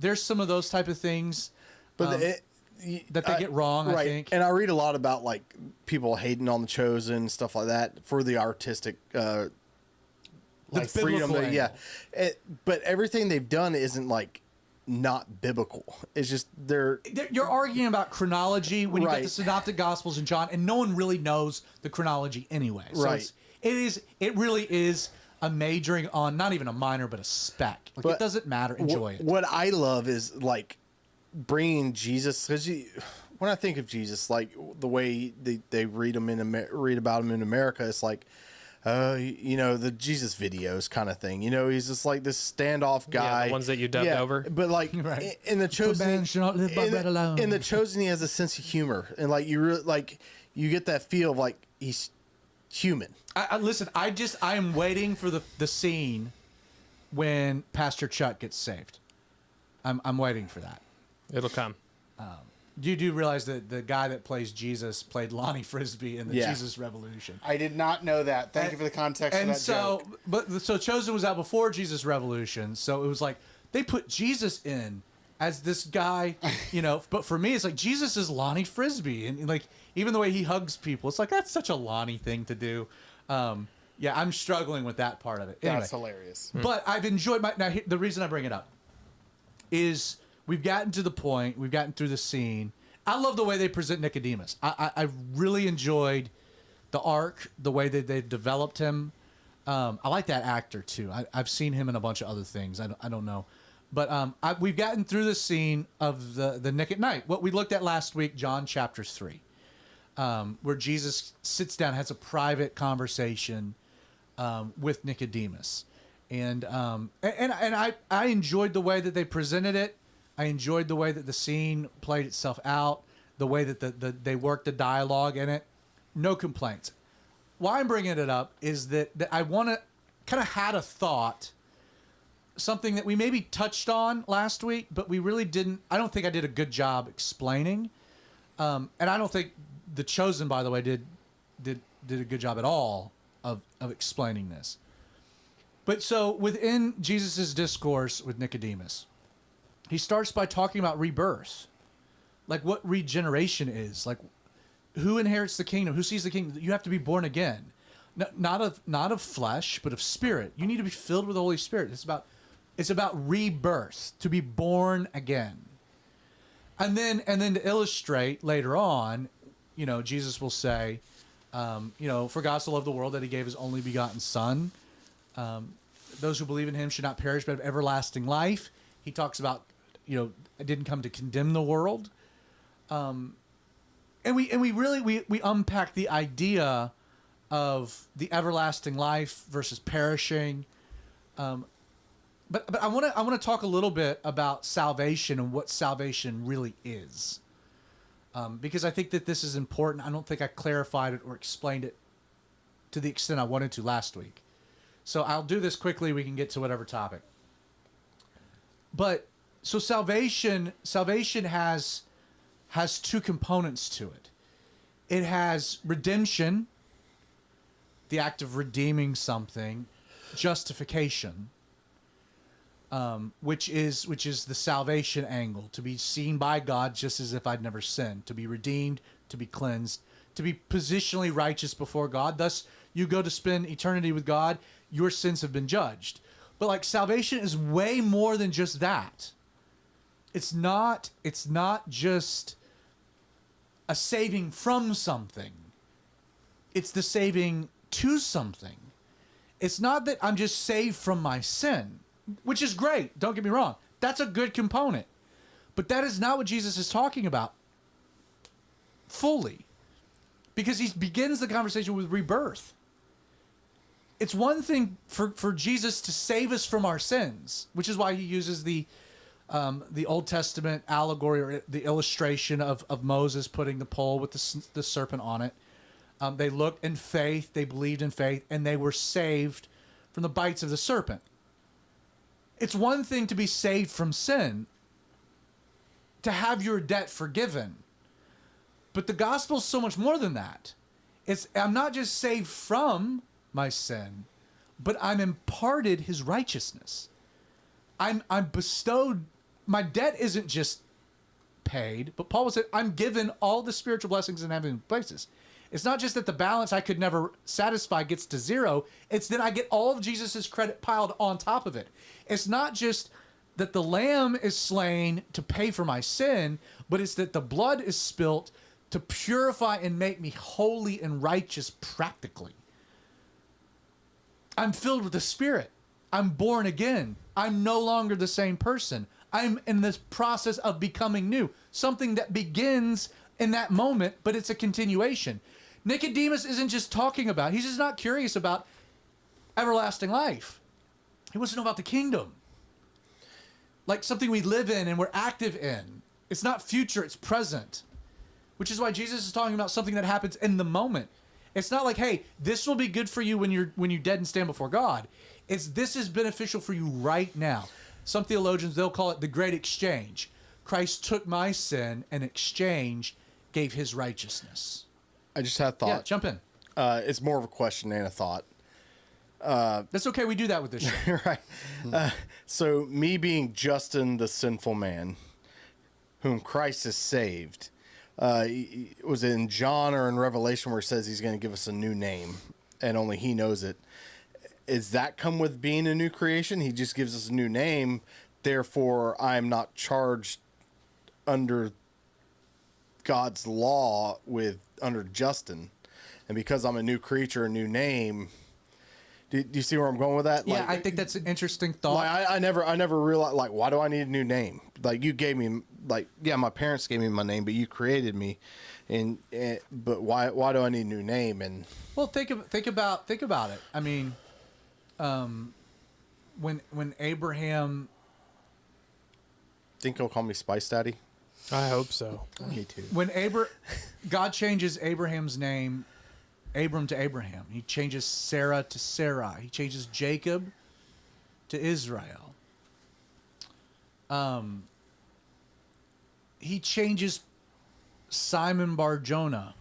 There's some of those type of things. But that they get wrong, I think. And I read a lot about like people hating on The Chosen, stuff like that, for the artistic like freedom. biblical Yeah, angle. but everything they've done isn't like not biblical. It's just You're arguing about chronology when you get Right. the Synoptic Gospels and John, and no one really knows the chronology anyway. So Right. it really is a majoring on not even a minor, but a spec. Like, it But doesn't matter. Enjoy it. What I love is like bringing Jesus, because when I think of Jesus, like the way they read about him in America, it's like, the Jesus videos kind of thing. He's just like this standoff guy. Yeah, the ones that you dubbed over. But like Right. in The Chosen, man should not live by bread alone. In The Chosen, he has a sense of humor, and like you get that feel of like he's human. Listen, I am waiting for the scene when Pastor Chuck gets saved. I'm waiting for that. It'll come. You do realize that the guy that plays Jesus played Lonnie Frisbee in the Yeah. Jesus Revolution. I did not know that. Thank you for the context of And that so, joke. so Chosen was out before Jesus Revolution, so it was like they put Jesus in as this guy, But for me, it's like Jesus is Lonnie Frisbee, and like even the way he hugs people, it's like that's such a Lonnie thing to do. Yeah, I'm struggling with that part of it. Anyway, That's hilarious. but I've enjoyed the reason I bring it up is we've gotten to the point, we've gotten through the scene. I love the way they present Nicodemus. I really enjoyed the arc, the way that they've developed him. I like that actor too. I've seen him in a bunch of other things. I don't know. But we've gotten through the scene of the Nick at Night. What we looked at last week, John chapter 3, where Jesus sits down, has a private conversation with Nicodemus. And I enjoyed the way that they presented it. I enjoyed the way that the scene played itself out, the way that they worked the dialogue in it. No complaints. Why I'm bringing it up is that I want to kind of had a thought, something that we maybe touched on last week, but we really didn't. I don't think I did a good job explaining. And I don't think The Chosen, by the way, did a good job at all of explaining this. But so within Jesus' discourse with Nicodemus, he starts by talking about rebirth, like what regeneration is, like who inherits the kingdom, who sees the kingdom. You have to be born again, not of flesh, but of spirit. You need to be filled with the Holy Spirit. It's about rebirth, to be born again. And then to illustrate later on, Jesus will say, for God so loved the world that he gave his only begotten Son. Those who believe in him should not perish but have everlasting life. He talks about, I didn't come to condemn the world. And we really unpack the idea of the everlasting life versus perishing. But I want to talk a little bit about salvation and what salvation really is. Because I think that this is important. I don't think I clarified it or explained it to the extent I wanted to last week. So I'll do this quickly. We can get to whatever topic. But so salvation has two components to it. It has redemption, the act of redeeming something, justification, which is the salvation angle, to be seen by God just as if I'd never sinned, to be redeemed, to be cleansed, to be positionally righteous before God. Thus, you go to spend eternity with God. Your sins have been judged. But like salvation is way more than just that. It's not just a saving from something. It's the saving to something. It's not that I'm just saved from my sin, which is great. Don't get me wrong. That's a good component. But that is not what Jesus is talking about fully. Because he begins the conversation with rebirth. It's one thing for Jesus to save us from our sins, which is why he uses the Old Testament allegory or the illustration of Moses putting the pole with the serpent on it. They looked in faith, they believed in faith, and they were saved from the bites of the serpent. It's one thing to be saved from sin, to have your debt forgiven. But the gospel is so much more than that. I'm not just saved from my sin, but I'm imparted his righteousness. I'm bestowed. My debt isn't just paid, but Paul said, I'm given all the spiritual blessings in heavenly places. It's not just that the balance I could never satisfy gets to zero. It's that I get all of Jesus's credit piled on top of it. It's not just that the lamb is slain to pay for my sin, but it's that the blood is spilt to purify and make me holy and righteous practically. I'm filled with the Spirit. I'm born again. I'm no longer the same person. I'm in this process of becoming new. Something that begins in that moment, but it's a continuation. Nicodemus isn't just talking about, he's just not curious about everlasting life. He wants to know about the kingdom. Like something we live in and we're active in. It's not future, it's present. Which is why Jesus is talking about something that happens in the moment. It's not like, hey, this will be good for you when you're dead and stand before God. This is beneficial for you right now. Some theologians, they'll call it the great exchange. Christ took my sin and in exchange gave his righteousness. I just had a thought. Yeah, jump in. It's more of a question than a thought. That's okay. We do that with this show. Right. So me being Justin, the sinful man, whom Christ has saved, was it in John or in Revelation where it says he's going to give us a new name and only he knows it? Is that come with being a new creation? He just gives us a new name. Therefore, I'm not charged under God's law under Justin. And because I'm a new creature, a new name, Do you see where I'm going with that? Yeah, I think that's an interesting thought. Like, I never realized, like, why do I need a new name? Like, you gave me, like, yeah, my parents gave me my name, but you created me, but why do I need a new name? And well, think about it. I mean, when Abraham, think he'll call me Spice Daddy? I hope so. Me too. when God changes Abraham's name, Abram to Abraham. He changes Sarah to Sarai. He changes Jacob to Israel. He changes Simon Bar-Jonah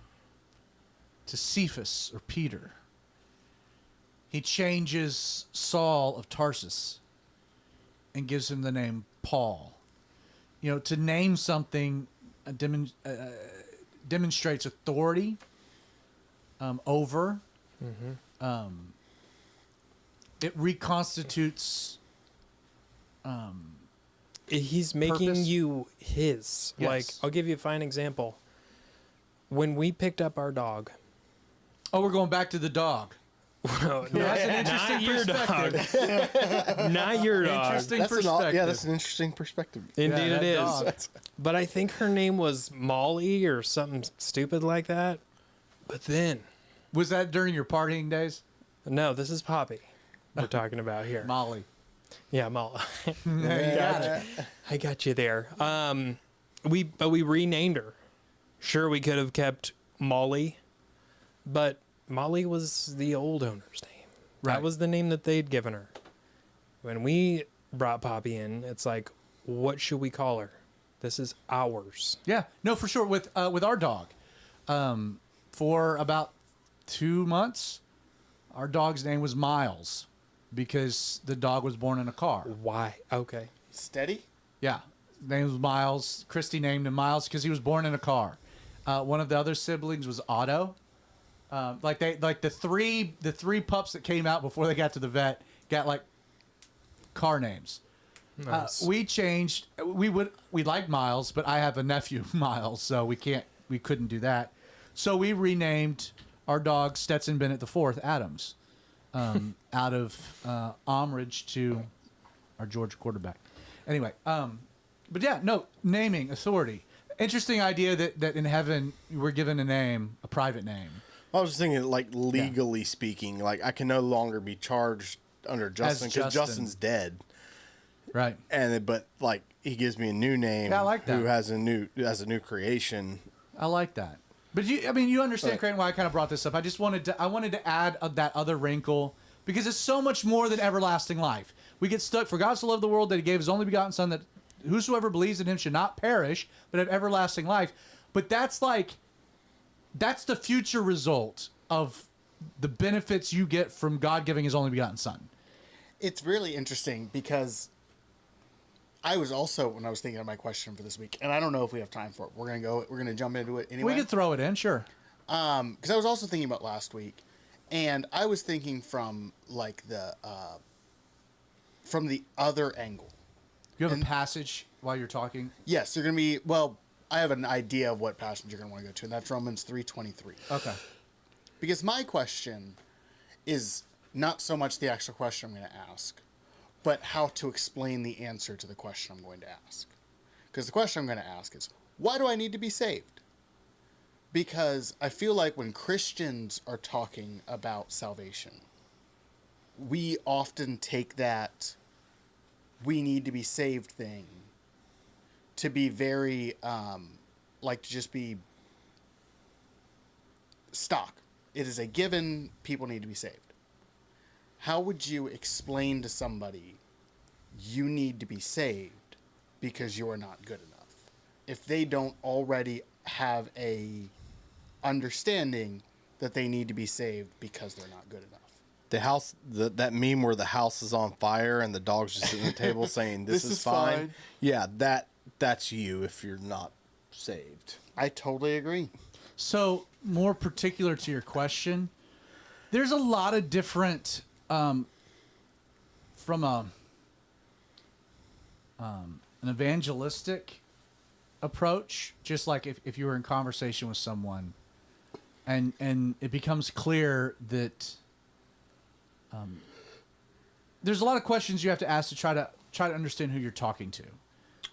to Cephas or Peter. He changes Saul of Tarsus and gives him the name Paul. You know, to name something demonstrates authority over. Mm-hmm. It reconstitutes. He's making Purpose? you his. Yes. Like, I'll give you a fine example. When we picked up our dog. Oh, we're going back to the dog. No, That's an interesting perspective. Not your dog. Interesting That's perspective. that's an interesting perspective. Indeed that it is. dog. But I think her name was Molly or something stupid like that. But then, Was that during your partying days? no, this is Poppy we're talking about here. Molly. Yeah, Molly. Yeah, you got it. I got you there. We renamed her. Sure, we could have kept Molly, but Molly was the old owner's name. Right. That was the name that they'd given her. When we brought Poppy in, it's like, what should we call her? This is ours. Yeah, no, for sure. With our dog, for about 2 months, our dog's name was Miles because the dog was born in a car. Why? Okay. Steady? Yeah, his name was Miles. Christy named him Miles because he was born in a car. One of the other siblings was Otto. The three pups that came out before they got to the vet got like car names. Nice. We changed. We like Miles, but I have a nephew Miles, so we couldn't do that. So we renamed our dog Stetson Bennett IV Adams, out of homage to our Georgia quarterback. Anyway, but yeah, no, naming authority. Interesting idea that in heaven we're given a name, a private name. I was thinking, like, legally speaking, like, I can no longer be charged under Justin because Justin. Justin's dead. Right. But like, he gives me a new name. Yeah, I like that. Who has a new creation. I like that. But you understand, Right. Creighton, why I kind of brought this up. I wanted to add that other wrinkle because it's so much more than everlasting life. We get stuck. For God so loved the world that He gave His only begotten Son, that whosoever believes in Him should not perish but have everlasting life. But that's the future result of the benefits you get from God giving His only begotten Son. It's really interesting because I was also, when I was thinking of my question for this week, and I don't know if we have time for it. We're gonna jump into it anyway. We could throw it in, sure. Because I was also thinking about last week, and I was thinking from like from the other angle. You have a passage while you're talking. Yes, you're gonna be well. I have an idea of what passage you're gonna want to go to, and that's Romans 3:23. Okay. Because my question is not so much the actual question I'm going to ask, but how to explain the answer to the question I'm going to ask. Because the question I'm going to ask is, why do I need to be saved? Because I feel like when Christians are talking about salvation, we often take that we need to be saved thing to be very, to just be stock. It is a given, people need to be saved. How would you explain to somebody you need to be saved because you are not good enough if they don't already have a understanding that they need to be saved because they're not good enough? The house, that meme where the house is on fire and the dog's just sitting at the table saying, this is fine. Yeah, that's you if you're not saved. I totally agree. So, more particular to your question, there's a lot of different, from an evangelistic approach, just like if you were in conversation with someone and it becomes clear that there's a lot of questions you have to ask to try to understand who you're talking to,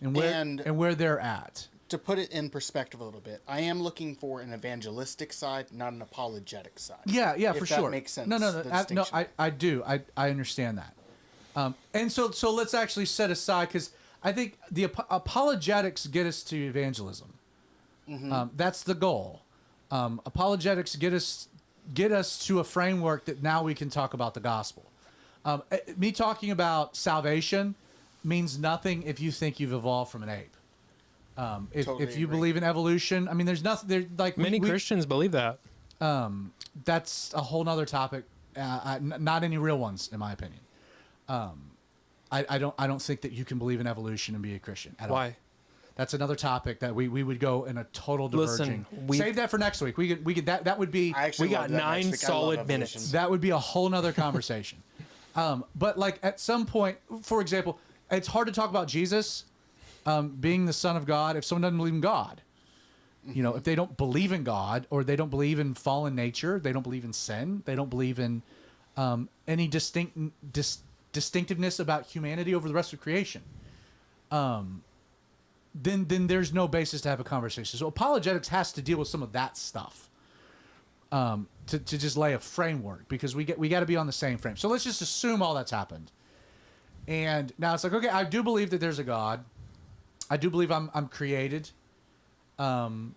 and where they're at. To put it in perspective a little bit, I am looking for an evangelistic side, not an apologetic side. Yeah, if for that sure. Makes sense. No, I do. I understand that. And so let's actually set aside, because I think the apologetics get us to evangelism. That's the goal. Apologetics get us to a framework that now we can talk about the gospel. Me talking about salvation means nothing if you think you've evolved from an ape. If you believe in evolution, I mean, there's nothing there. Like Many Christians believe that. That's a whole nother topic. Not any real ones, in my opinion. I don't think that you can believe in evolution and be a Christian at all. Why? That's another topic that we would go in a total diverging. Listen, Save that for next week. We could that would be. We got 9 solid minutes. That would be a whole nother conversation. But like at some point, for example, it's hard to talk about Jesus being the Son of God if someone doesn't believe in God. You know, if they don't believe in God, or they don't believe in fallen nature, they don't believe in sin, they don't believe in any distinctiveness about humanity over the rest of creation. Then there's no basis to have a conversation. So apologetics has to deal with some of that stuff to just lay a framework, because we got to be on the same frame. So let's just assume all that's happened. And now it's like, okay, I do believe that there's a God. I do believe I'm created. But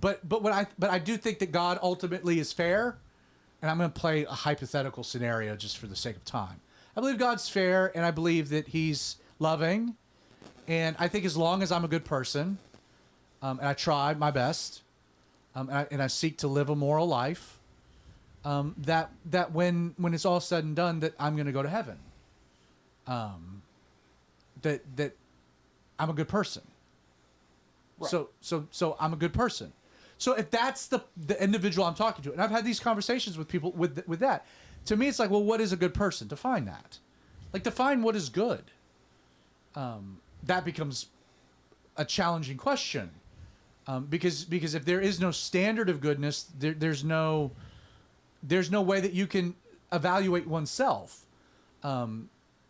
I do think that God ultimately is fair. And I'm going to play a hypothetical scenario just for the sake of time. I believe God's fair, and I believe that He's loving. And I think as long as I'm a good person, and I try my best, and I seek to live a moral life, that when it's all said and done, that I'm going to go to heaven. That I'm a good person. Right. So I'm a good person. So if that's the individual I'm talking to, and I've had these conversations with people with that, to me it's like, well, what is a good person? Define that. Like, define what is good. That becomes a challenging question, because if there is no standard of goodness, there's no way that you can evaluate oneself.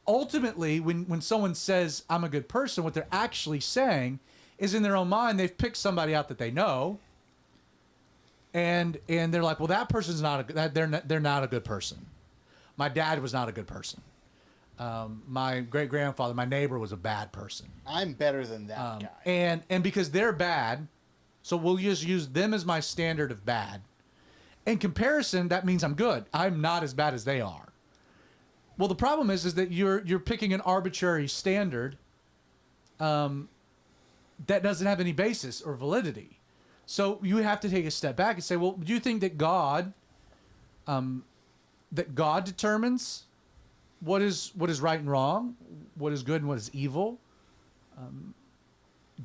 Ultimately, when someone says I'm a good person, what they're actually saying is, in their own mind, they've picked somebody out that they know, and they're like, well, that person's not they're not a good person. My dad was not a good person. My great-grandfather, my neighbor, was a bad person. I'm better than that guy. And because they're bad, so we'll just use them as my standard of bad. In comparison, that means I'm good. I'm not as bad as they are. Well, the problem is that you're picking an arbitrary standard that doesn't have any basis or validity. So you have to take a step back and say, well, do you think that God determines what is right and wrong, what is good and what is evil?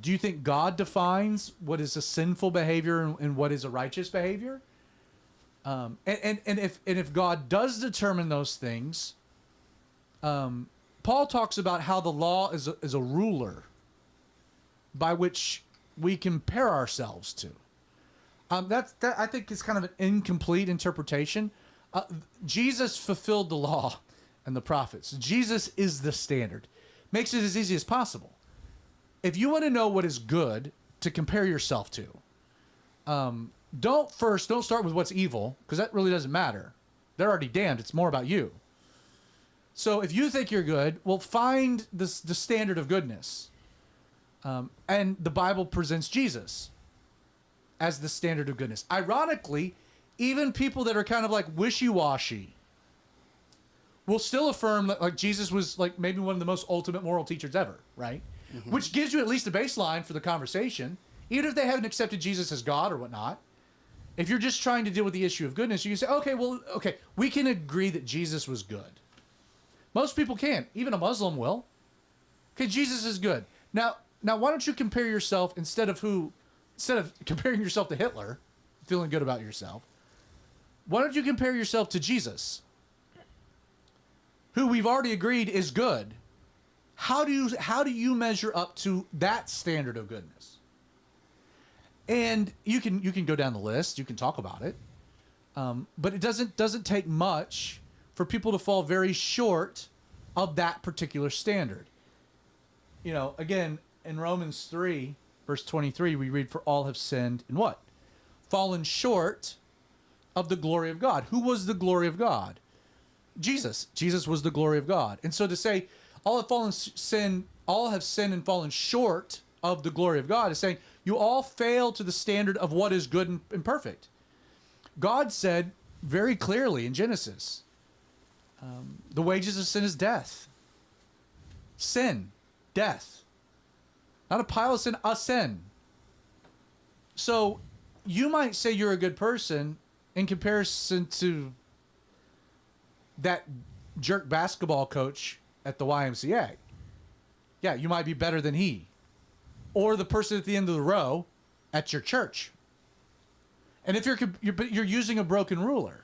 Do you think God defines what is a sinful behavior and what is a righteous behavior? And if God does determine those things, Paul talks about how the law is a ruler by which we compare ourselves to. That I think is kind of an incomplete interpretation. Jesus fulfilled the law and the prophets. Jesus is the standard. Makes it as easy as possible. If you want to know what is good to compare yourself to, don't start with what's evil, because that really doesn't matter. They're already damned. It's more about you. So if you think you're good, well, find the standard of goodness. And the Bible presents Jesus as the standard of goodness. Ironically, even people that are kind of like wishy-washy will still affirm that, like, Jesus was like maybe one of the most ultimate moral teachers ever, right? Mm-hmm. Which gives you at least a baseline for the conversation, even if they haven't accepted Jesus as God or whatnot. If you're just trying to deal with the issue of goodness, you can say, okay, we can agree that Jesus was good. Most people can. Even a Muslim will. Okay, Jesus is good. Now, why don't you compare yourself instead of comparing yourself to Hitler, feeling good about yourself? Why don't you compare yourself to Jesus, who we've already agreed is good? How do you measure up to that standard of goodness? And you can go down the list. You can talk about it, but it doesn't take much for people to fall very short of that particular standard. You know, again, in Romans 3, verse 23, we read, "For all have sinned and what? Fallen short of the glory of God." Who was the glory of God? Jesus. Jesus was the glory of God. And so to say, all have sinned and fallen short of the glory of God is saying, you all fail to the standard of what is good and perfect. God said very clearly in Genesis, the wages of sin is death. Sin, death. Not a pile of sin, a sin. So you might say you're a good person in comparison to that jerk basketball coach at the YMCA. Yeah, you might be better than he. Or the person at the end of the row at your church. And if you're using a broken ruler.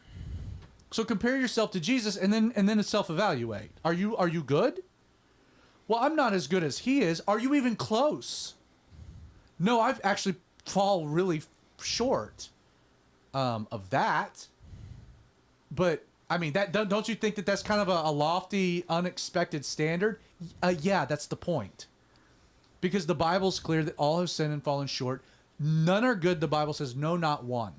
So compare yourself to Jesus and then self-evaluate. Are you good? Well, I'm not as good as he is. Are you even close? No, I've actually fall really short of that. But I mean, don't you think that that's kind of a lofty, unexpected standard? Yeah, that's the point. Because the Bible's clear that all have sinned and fallen short. None are good, the Bible says, no, not one.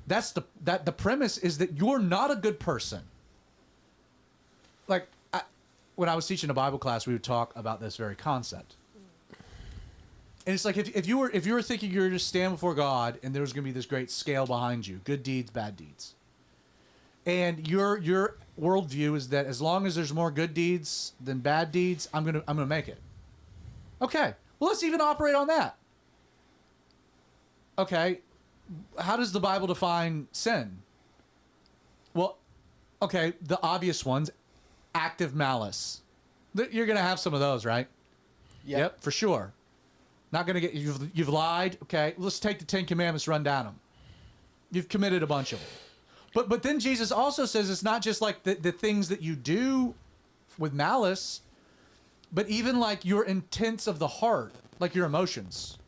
That's the premise is that you're not a good person. Like, when I was teaching a Bible class, we would talk about this very concept. And it's like if you were thinking you were just stand before God and there was going to be this great scale behind you, good deeds, bad deeds. And your worldview is that as long as there's more good deeds than bad deeds, I'm gonna make it. Okay, well, let's even operate on that. Okay, how does the Bible define sin? Well, okay, the obvious ones, active malice. You're gonna have some of those, right? Yep, for sure. Not gonna get you've lied. Okay, let's take the 10 Commandments, run down them. You've committed a bunch of them. But then Jesus also says it's not just like the things that you do with malice, but even like your intents of the heart, like your emotions.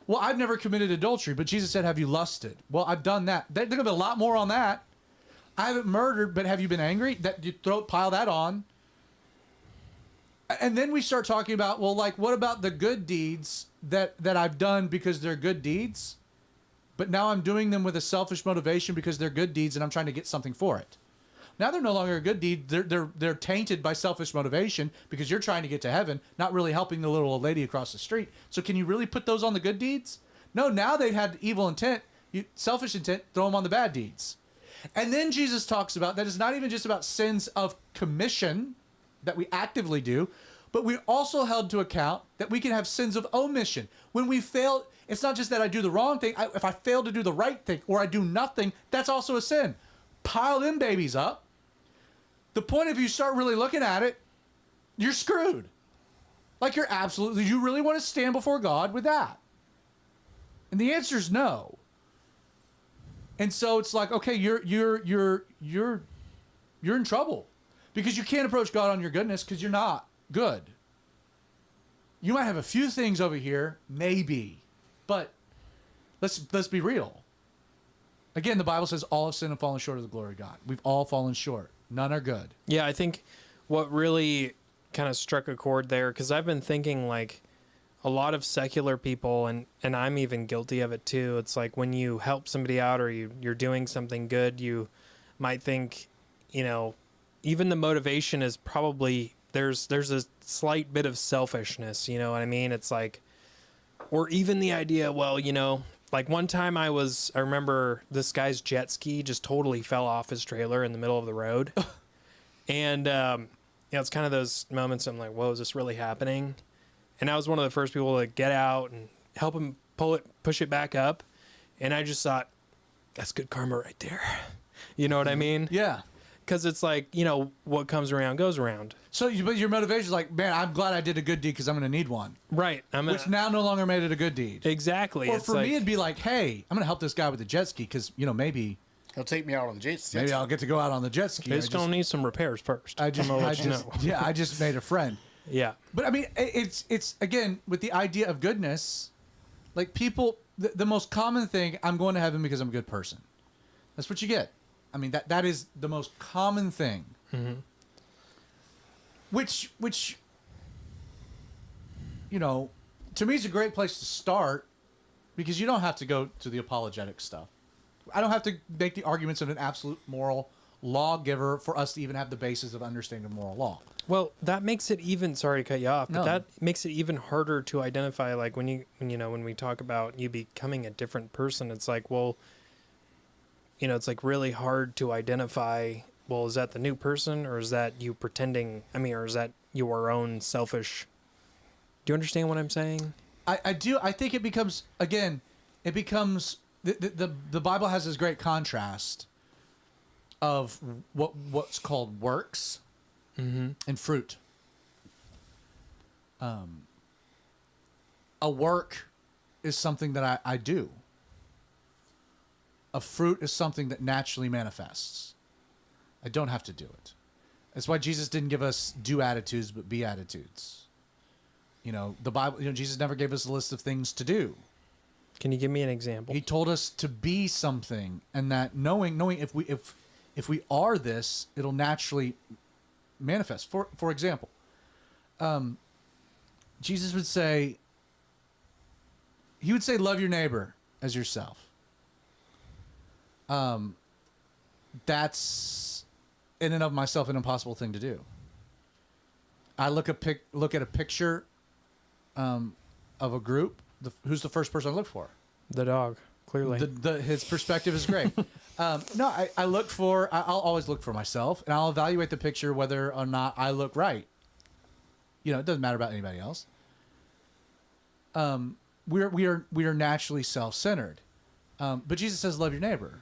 Well, I've never committed adultery, but Jesus said, have you lusted? Well, I've done that. There's going to be a lot more on that. I haven't murdered, but have you been angry? That you pile that on. And then we start talking about, well, like, what about the good deeds that I've done because they're good deeds? But now I'm doing them with a selfish motivation because they're good deeds and I'm trying to get something for it. Now they're no longer a good deed. They're tainted by selfish motivation because you're trying to get to heaven, not really helping the little old lady across the street. So can you really put those on the good deeds? No, now they've had evil intent, selfish intent, throw them on the bad deeds. And then Jesus talks about that it's not even just about sins of commission that we actively do, but we're also held to account that we can have sins of omission. When we fail, it's not just that I do the wrong thing. If I fail to do the right thing or I do nothing, that's also a sin. Pile them babies up. The point if you start really looking at it, you're screwed. Like you really want to stand before God with that? And the answer is no. And so it's like, okay, you're in trouble because you can't approach God on your goodness because you're not good. You might have a few things over here, maybe, but let's be real. Again, the Bible says all have sinned and fallen short of the glory of God. We've all fallen short. None are good. Yeah, I think what really kind of struck a chord there, because I've been thinking like a lot of secular people, and I'm even guilty of it too. It's like when you help somebody out or you're doing something good, you might think, even the motivation is probably there's a slight bit of selfishness, you know what I mean? It's like, or even the idea, well, like one time I remember this guy's jet ski just totally fell off his trailer in the middle of the road. And, it's kind of those moments I'm like, whoa, is this really happening? And I was one of the first people to get out and help him push it back up. And I just thought, that's good karma right there. You know what I mean? Yeah. Because it's like, what comes around goes around. So but your motivation is like, man, I'm glad I did a good deed because I'm going to need one. Right. Which now no longer made it a good deed. Exactly. Or for me, it'd be like, hey, I'm going to help this guy with the jet ski because, maybe he'll take me out on the jet ski. Maybe I'll get to go out on the jet ski. It's going to need some repairs first. I just made a friend. Yeah. But I mean, it's again, with the idea of goodness, like people, the most common thing, I'm going to heaven because I'm a good person. That's what you get. I mean, that is the most common thing. Mm-hmm. Which, you know, to me is a great place to start because you don't have to go to the apologetic stuff. I don't have to make the arguments of an absolute moral lawgiver for us to even have the basis of understanding moral law. Well, that makes it even, sorry to cut you off, but No. that makes it even harder to identify. Like when we talk about you becoming a different person, it's like, well, it's like really hard to identify, well, is that the new person or is that you pretending, or is that your own selfish? Do you understand what I'm saying? I do. I think it becomes, again, the Bible has this great contrast of what's called works and fruit. A work is something that I do. A fruit is something that naturally manifests. I don't have to do it. That's why Jesus didn't give us do attitudes, but be attitudes. The Bible, Jesus never gave us a list of things to do. Can you give me an example? He told us to be something, and that knowing if we are this, it'll naturally manifest. For example, Jesus would say, love your neighbor as yourself. That's in and of myself an impossible thing to do. I look at a picture of a group. Who's the first person I look for? The dog, clearly. His perspective is great. No, I'll always look for myself, and I'll evaluate the picture whether or not I look right. It doesn't matter about anybody else. We are naturally self-centered, but Jesus says, "Love your neighbor."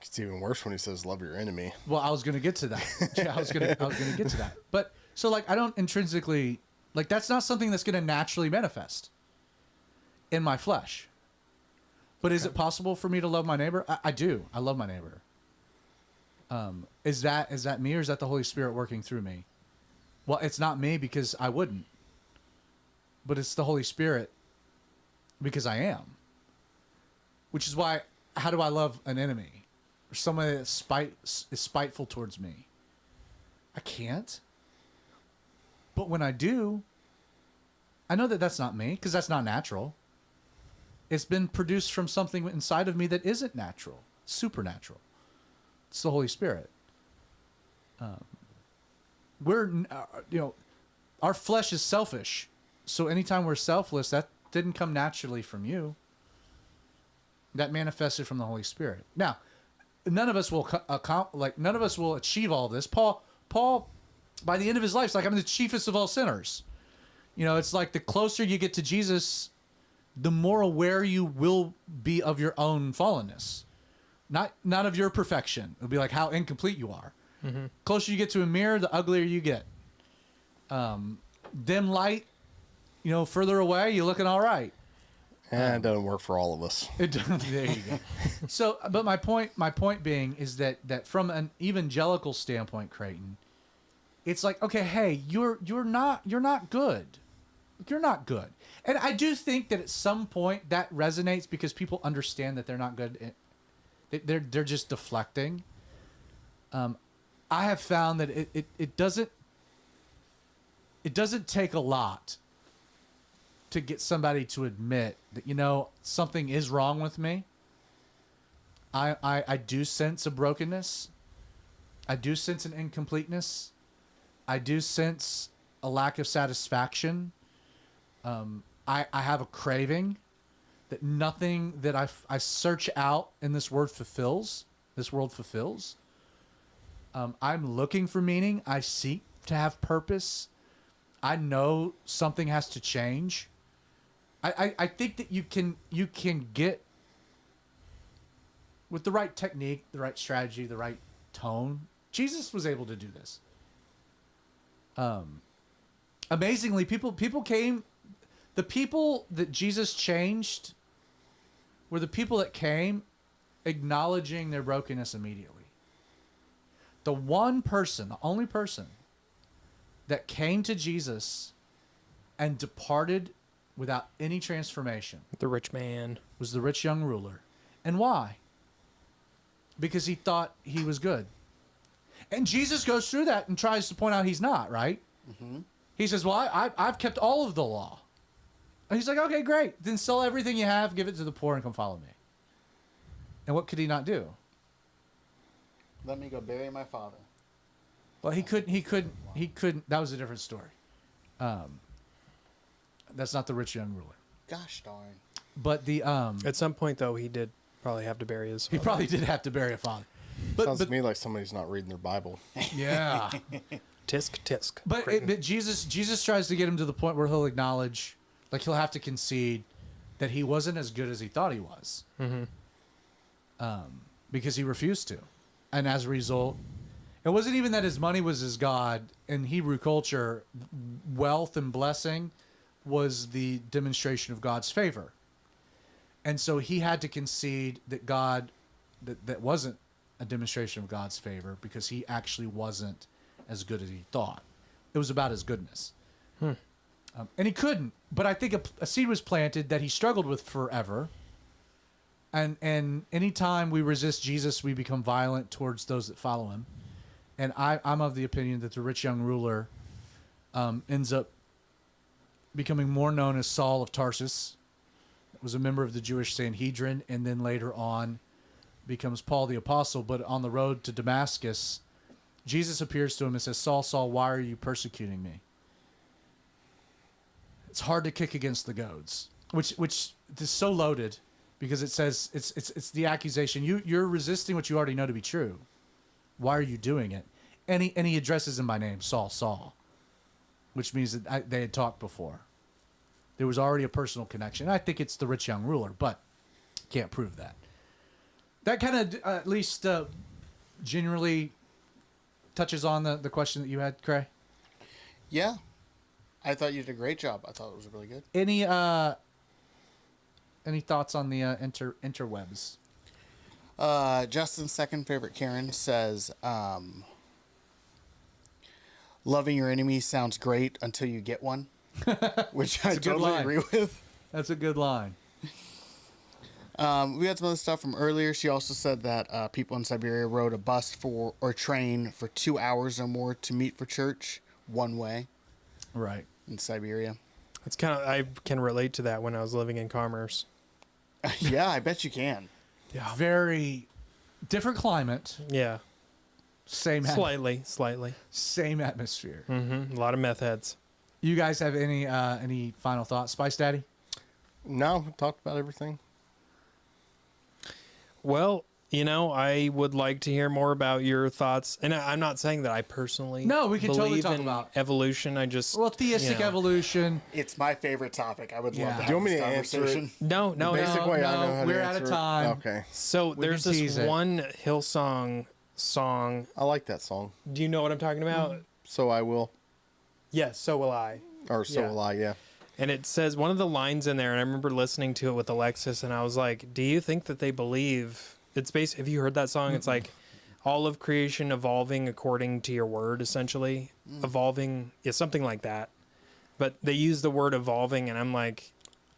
It's even worse when he says, "Love your enemy." Well, I was going to get to that. Yeah, I was going to get to that. But so I don't intrinsically that's not something that's going to naturally manifest in my flesh. But is it possible for me to love my neighbor? I do. I love my neighbor. Is that me or is that the Holy Spirit working through me? Well, it's not me because I wouldn't. But it's the Holy Spirit because I am. Which is why, how do I love an enemy? Or somebody that is spiteful towards me? I can't. But when I do, I know that that's not me because that's not natural. It's been produced from something inside of me that isn't natural, supernatural. It's the Holy Spirit. Our flesh is selfish. So anytime we're selfless, that didn't come naturally from you. That manifested from the Holy Spirit. Now, none of us will achieve all this. Paul, by the end of his life, it's like, I'm the chiefest of all sinners. It's like the closer you get to Jesus, the more aware you will be of your own fallenness. Not of your perfection. It'll be like how incomplete you are. Mm-hmm. Closer you get to a mirror, the uglier you get. Dim light, further away, you're looking all right. And it doesn't work for all of us. There you go. So, but my point being is that from an evangelical standpoint, Creighton, it's like, okay, hey, you're not good. You're not good. And I do think that at some point that resonates because people understand that they're not good. They're just deflecting. I have found that it doesn't take a lot to get somebody to admit that, something is wrong with me. I do sense a brokenness. I do sense an incompleteness. I do sense a lack of satisfaction. I have a craving that nothing that I search out in this world fulfills. I'm looking for meaning. I seek to have purpose. I know something has to change. I think that you can get, with the right technique, the right strategy, the right tone. Jesus was able to do this. Amazingly, people came. The people that Jesus changed were the people that came acknowledging their brokenness immediately. The only person that came to Jesus and departed without any transformation The rich man. was the rich young ruler. And why? Because he thought he was good. And Jesus goes through that and tries to point out he's not, right? Mm-hmm. He says, well, I've kept all of the law. And he's like, okay, great. Then sell everything you have, give it to the poor, and come follow me. And what could he not do? Let me go bury my father. Well, he couldn't. That was a different story. That's not the rich young ruler. Gosh darn. But the At some point, though, he did probably have to bury his he father. probably did have to bury a father. Sounds to me like somebody's not reading their Bible. Yeah. Tisk. But Jesus tries to get him to the point where he'll acknowledge, like he'll have to concede that he wasn't as good as he thought he was. Mm-hmm. Because he refused to. And as a result, it wasn't even that his money was his God. In Hebrew culture, wealth and blessing was the demonstration of God's favor. And so he had to concede that that wasn't a demonstration of God's favor because he actually wasn't as good as he thought. It was about his goodness. And he couldn't. But I think a seed was planted that he struggled with forever. And anytime we resist Jesus, we become violent towards those that follow him. And I'm of the opinion that the rich young ruler ends up becoming more known as Saul of Tarsus, was a member of the Jewish Sanhedrin, and then later on becomes Paul the Apostle. But on the road to Damascus, Jesus appears to him and says, Saul, Saul, why are you persecuting me? It's hard to kick against the goads, which is so loaded because it says it's the accusation. You're resisting what you already know to be true. Why are you doing it? And he addresses him by name, Saul, Saul, which means that they had talked before. There was already a personal connection. I think it's the rich young ruler, but can't prove that. That kind of at least generally touches on the question that you had, Cray. Yeah. I thought you did a great job. I thought it was really good. Any thoughts on the interwebs? Justin's second favorite Karen says, loving your enemy sounds great until you get one, which I totally agree with. That's a good line. We had some other stuff from earlier. She also said that people in Siberia rode a bus or train for 2 hours or more to meet for church one way. Right. In Siberia. It's I can relate to that when I was living in Commerce. Yeah, I bet you can. Yeah. Very different climate. Yeah. Same Slightly. Same atmosphere. Mm-hmm. A lot of meth heads. You guys have any final thoughts, Spice Daddy? No, we talked about everything. Well, I would like to hear more about your thoughts. And I'm not saying that I personally we can totally believe talk in about evolution. I just theistic evolution. It's my favorite topic. I would love to Yeah. have Do you want me this to answer conversation. it? No. The basic way I know how to we're out of answer it? time. Okay. So We there's can this tease it. one Hillsong song. I like that song. Do you know what I'm talking about? So I will. Yes, so will I. Or so Yeah. will I, yeah. And it says one of the lines in there, and I remember listening to it with Alexis, and I was like, do you think that they believe... It's based. Have you heard that song? It's like all of creation evolving according to your word, essentially. Evolving is something like that. But they use the word evolving, and I'm like...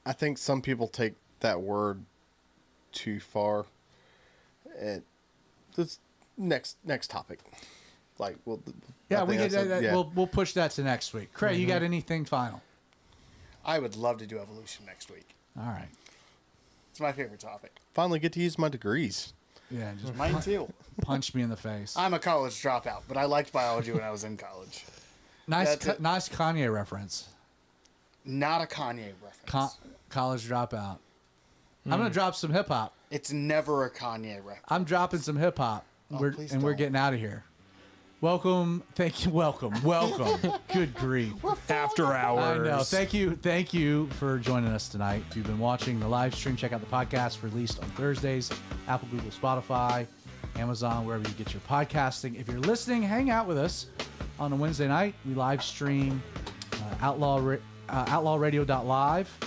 I think some people take that word too far. This next topic. Like, well, Yeah, we'll push that to next week. Craig, you got anything final? I would love to do evolution next week. All right. It's my favorite topic. Finally get to use my degrees. Yeah, just Mine too. punch me in the face. I'm a college dropout, but I liked biology when I was in college. Nice That's it. nice Kanye reference. Not a Kanye reference. College dropout. I'm gonna drop some hip hop. It's never a Kanye reference. I'm dropping some hip hop. Please We're don't. getting out of here. Welcome. Thank you. Welcome. Good grief. After hours. I know. Thank you for joining us tonight. If you've been watching the live stream, check out the podcast released on Thursdays, Apple, Google, Spotify, Amazon, wherever you get your podcasting. If you're listening, hang out with us on a Wednesday night. We live stream outlawradio.live,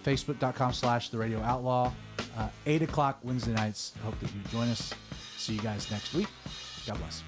facebook.com/the Radio Outlaw, 8 o'clock Wednesday nights. Hope that you join us. See you guys next week. God bless.